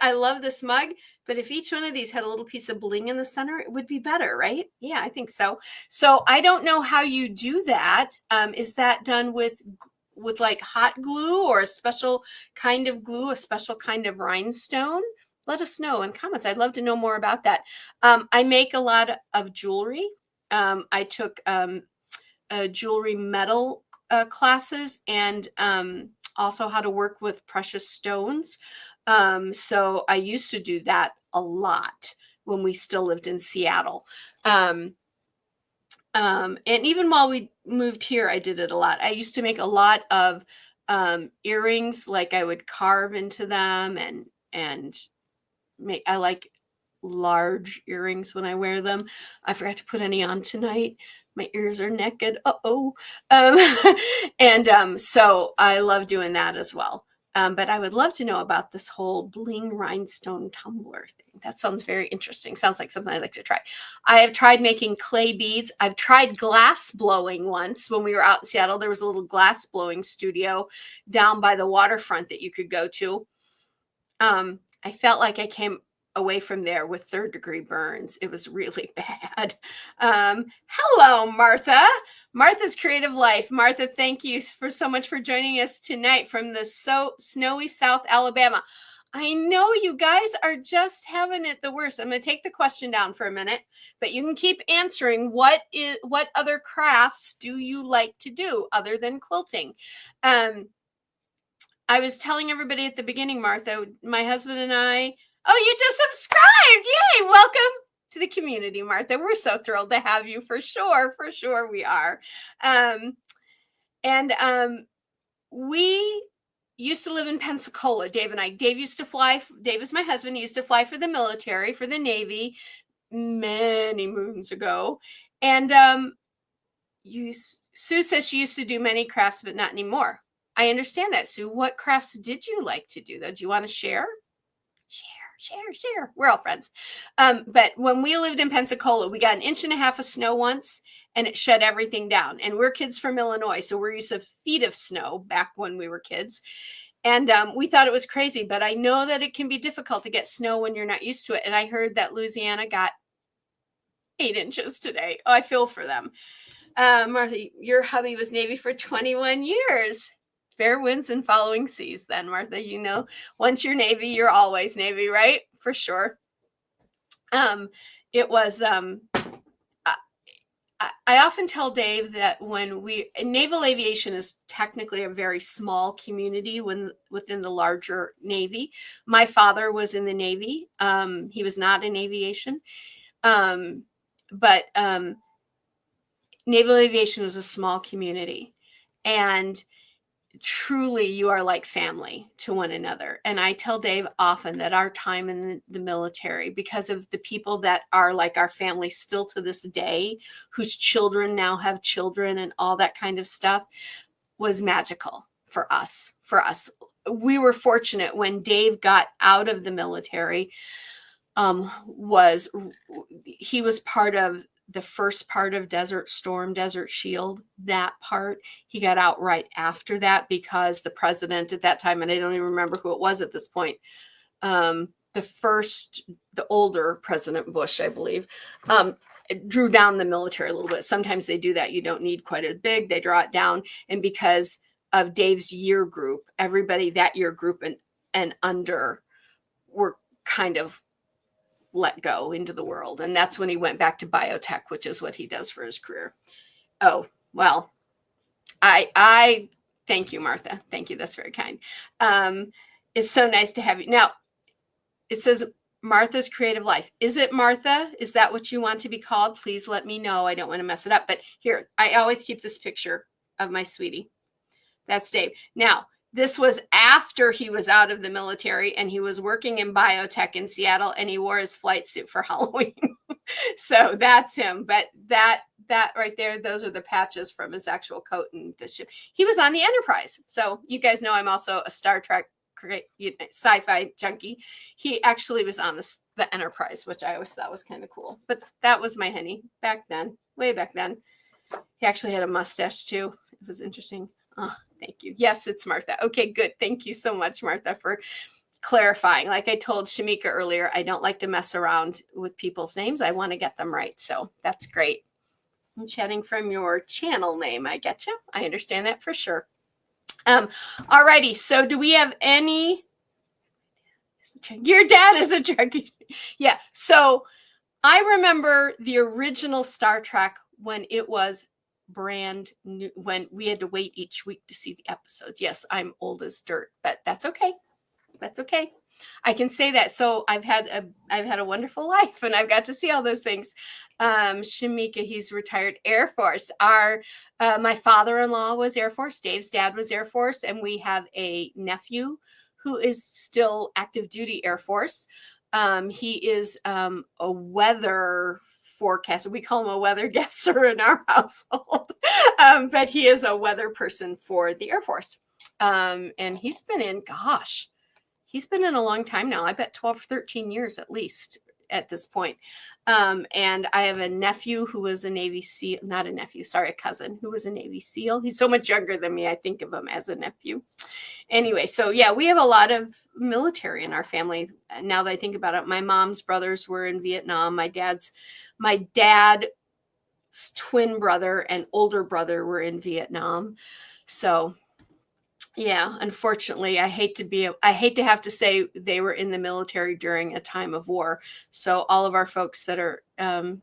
I love this mug, but if each one of these had a little piece of bling in the center, it would be better, right? Yeah, I think so. So I don't know how you do that. Is that done with with like hot glue or a special kind of glue, a special kind of rhinestone, let us know in comments. I'd love to know more about that. I make a lot of jewelry. I took jewelry metal classes and also how to work with precious stones. So I used to do that a lot when we still lived in Seattle. And even while we moved here, I did it a lot. I used to make a lot of earrings, like I would carve into them and make, I like large earrings when I wear them. I forgot to put any on tonight. My ears are naked. Uh-oh. So I love doing that as well. But I would love to know about this whole bling rhinestone tumbler thing. That sounds very interesting. Sounds like something I'd like to try. I have tried making clay beads. I've tried glass blowing once. When we were out in Seattle, there was a little glass blowing studio down by the waterfront that you could go to. I felt like I came away from there with third-degree burns. It was really bad. Hello, Martha. Martha's Creative Life. Martha, thank you for so much for joining us tonight from the snowy South Alabama. I know you guys are just having it the worst. I'm going to take the question down for a minute, but you can keep answering. What other crafts do you like to do other than quilting? I was telling everybody at the beginning, Martha, my husband and I, oh, you just subscribed. Yay. Welcome to the community, Martha. We're so thrilled to have you for sure. For sure we are. We used to live in Pensacola, Dave and I. Dave used to fly. Dave is my husband. He used to fly for the military, for the Navy many moons ago. And Sue says she used to do many crafts, but not anymore. I understand that, Sue. What crafts did you like to do, though? Do you want to share? Share. We're all friends. But when we lived in Pensacola, we got 1.5 inches of snow once, and it shut everything down. And we're kids from Illinois, so we're used to feet of snow back when we were kids. And we thought it was crazy, but I know that it can be difficult to get snow when you're not used to it. And I heard that Louisiana got 8 inches today. Oh, I feel for them. Martha, your hubby was Navy for 21 years. Fair winds and following seas then, Martha. You know, once you're Navy, you're always Navy, right? For sure. It was, I often tell Dave that naval aviation is technically a very small community within the larger Navy. My father was in the Navy. He was not in aviation. But naval aviation is a small community, and truly you are like family to one another. And I tell Dave often that our time in the military, because of the people that are like our family still to this day, whose children now have children and all that kind of stuff, was magical for us. We were fortunate when Dave got out of the military. He was part of the first part of Desert Storm, Desert Shield, that part. He got out right after that because the president at that time, and I don't even remember who it was at this point, the older President Bush, I believe, drew down the military a little bit. Sometimes they do that. You don't need quite as big. They draw it down. And because of Dave's year group, everybody that year group and under were kind of let go into the world. And that's when he went back to biotech, which is what he does for his career. Oh, well, I thank you, Martha. Thank you. That's very kind. It's so nice to have you. Now, it says Martha's Creative Life. Is it Martha? Is that what you want to be called? Please let me know. I don't want to mess it up. But here, I always keep this picture of my sweetie. That's Dave. Now, this was after he was out of the military and he was working in biotech in Seattle, and he wore his flight suit for Halloween. So that's him. But that right there, those are the patches from his actual coat and the ship. He was on the Enterprise. So you guys know I'm also a Star Trek sci-fi junkie. He actually was on the Enterprise, which I always thought was kind of cool. But that was my honey back then, way back then. He actually had a mustache too. It was interesting. Oh, thank you. Yes, it's Martha. Okay, good. Thank you so much, Martha, for clarifying. Like I told Shamika earlier, I don't like to mess around with people's names. I want to get them right. So that's great. I'm chatting from your channel name. I get you. I understand that for sure. Alrighty, so do we have any? Your dad is a Trekkie. Yeah, so I remember the original Star Trek when it was brand new, when we had to wait each week to see the episodes. Yes, I'm old as dirt, but that's okay. That's okay. I can say that. So I've had a wonderful life, and I've got to see all those things. Shamika, he's retired Air Force. My father-in-law was Air Force. Dave's dad was Air Force, and we have a nephew who is still active duty Air Force. He is a weather forecaster. We call him a weather guesser in our household, but he is a weather person for the Air Force. And he's been in, he's been in a long time now. I bet 12, 13 years at least at this point. And I have a nephew who was a Navy SEAL, not a nephew, sorry, a cousin who was a Navy SEAL. He's so much younger than me. I think of him as a nephew. Anyway, so yeah, we have a lot of military in our family. Now that I think about it, my mom's brothers were in Vietnam. My dad's twin brother and older brother were in Vietnam. So yeah, unfortunately, I hate to have to say they were in the military during a time of war. So all of our folks that are on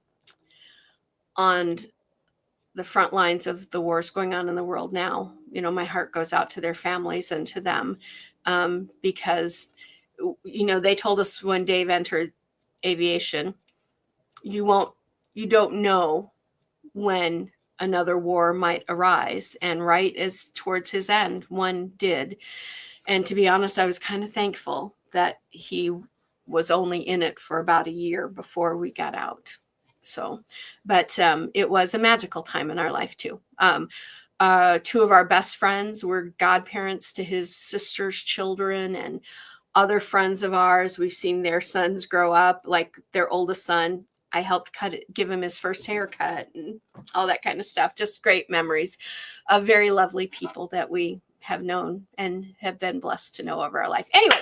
the front lines of the wars going on in the world now, my heart goes out to their families and to them, because, they told us when Dave entered aviation, you don't know when another war might arise. And right as towards his end, one did. And to be honest, I was kind of thankful that he was only in it for about a year before we got out. So, but it was a magical time in our life too. Two of our best friends were godparents to his sister's children, and other friends of ours, we've seen their sons grow up. Like their oldest son, I helped give him his first haircut and all that kind of stuff. Just great memories of very lovely people that we have known and have been blessed to know over our life. Anyway,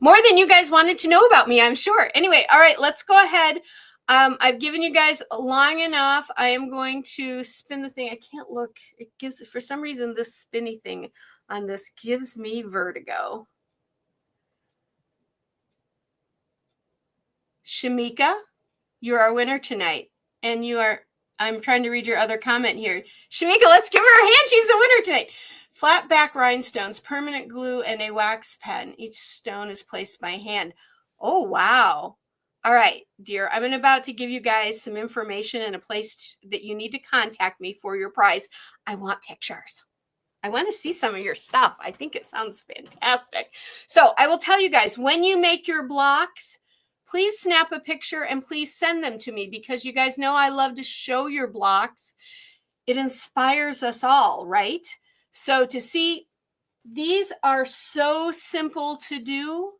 more than you guys wanted to know about me, I'm sure. Anyway, all right, let's go ahead. I've given you guys long enough. I am going to spin the thing. I can't look. It gives, for some reason, this spinny thing on this gives me vertigo. Shamika, you're our winner tonight. And I'm trying to read your other comment here. Shamika, let's give her a hand. She's the winner tonight. Flat back rhinestones, permanent glue, and a wax pen. Each stone is placed by hand. Oh, wow. All right, dear, I'm about to give you guys some information and a place that you need to contact me for your prize. I want pictures. I want to see some of your stuff. I think it sounds fantastic. So I will tell you guys, when you make your blocks, please snap a picture and please send them to me, because you guys know I love to show your blocks. It inspires us all, right? So to see, these are so simple to do,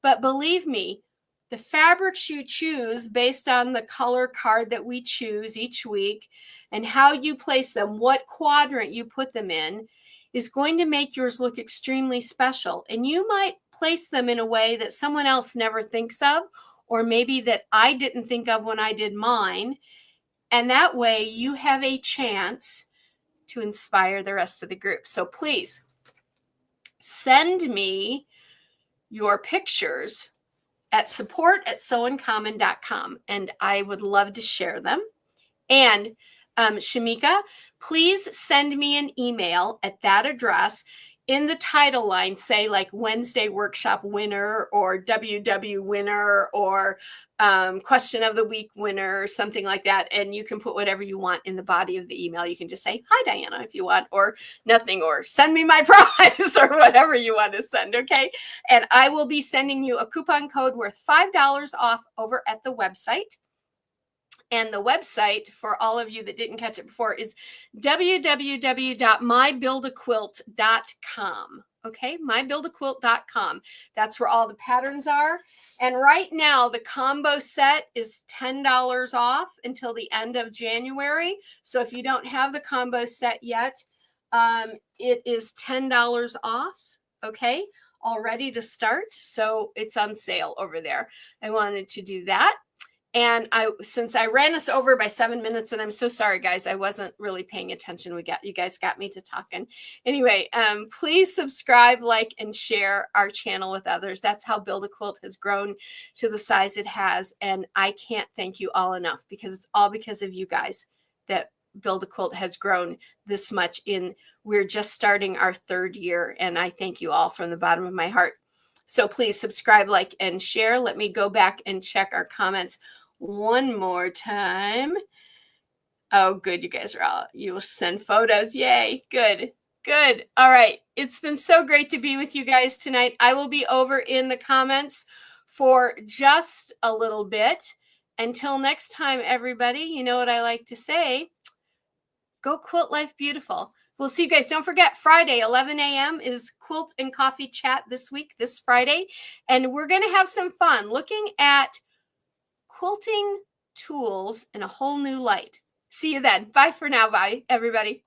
but believe me, the fabrics you choose based on the color card that we choose each week and how you place them, what quadrant you put them in, is going to make yours look extremely special. And you might place them in a way that someone else never thinks of, or maybe that I didn't think of when I did mine. And that way you have a chance to inspire the rest of the group. So please send me your pictures at support@sewincommon.com, and I would love to share them. And Shamika, please send me an email at that address. In the title line, say like Wednesday workshop winner, or WW winner, or question of the week winner, or something like that. And you can put whatever you want in the body of the email. You can just say, hi, Diana, if you want, or nothing, or send me my prize, or whatever you want to send, okay? And I will be sending you a coupon code worth $5 off over at the website. And the website, for all of you that didn't catch it before, is www.mybuildaquilt.com. Okay, mybuildaquilt.com. That's where all the patterns are. And right now, the combo set is $10 off until the end of January. So if you don't have the combo set yet, it is $10 off. Okay, all ready to start. So it's on sale over there. I wanted to do that. And since I ran us over by 7 minutes, and I'm so sorry, guys, I wasn't really paying attention. You guys got me to talking. Anyway, please subscribe, like, and share our channel with others. That's how Build a Quilt has grown to the size it has. And I can't thank you all enough, because it's all because of you guys that Build a Quilt has grown this much. We're just starting our 3rd year, and I thank you all from the bottom of my heart. So please subscribe, like, and share. Let me go back and check our comments one more time. Oh, good. You guys are all, you will send photos. Yay. Good. Good. All right. It's been so great to be with you guys tonight. I will be over in the comments for just a little bit. Until next time, everybody, you know what I like to say. Go quilt life beautiful. We'll see you guys. Don't forget, Friday, 11 a.m. is Quilt and Coffee Chat this Friday. And we're going to have some fun looking at quilting tools in a whole new light. See you then. Bye for now. Bye, everybody.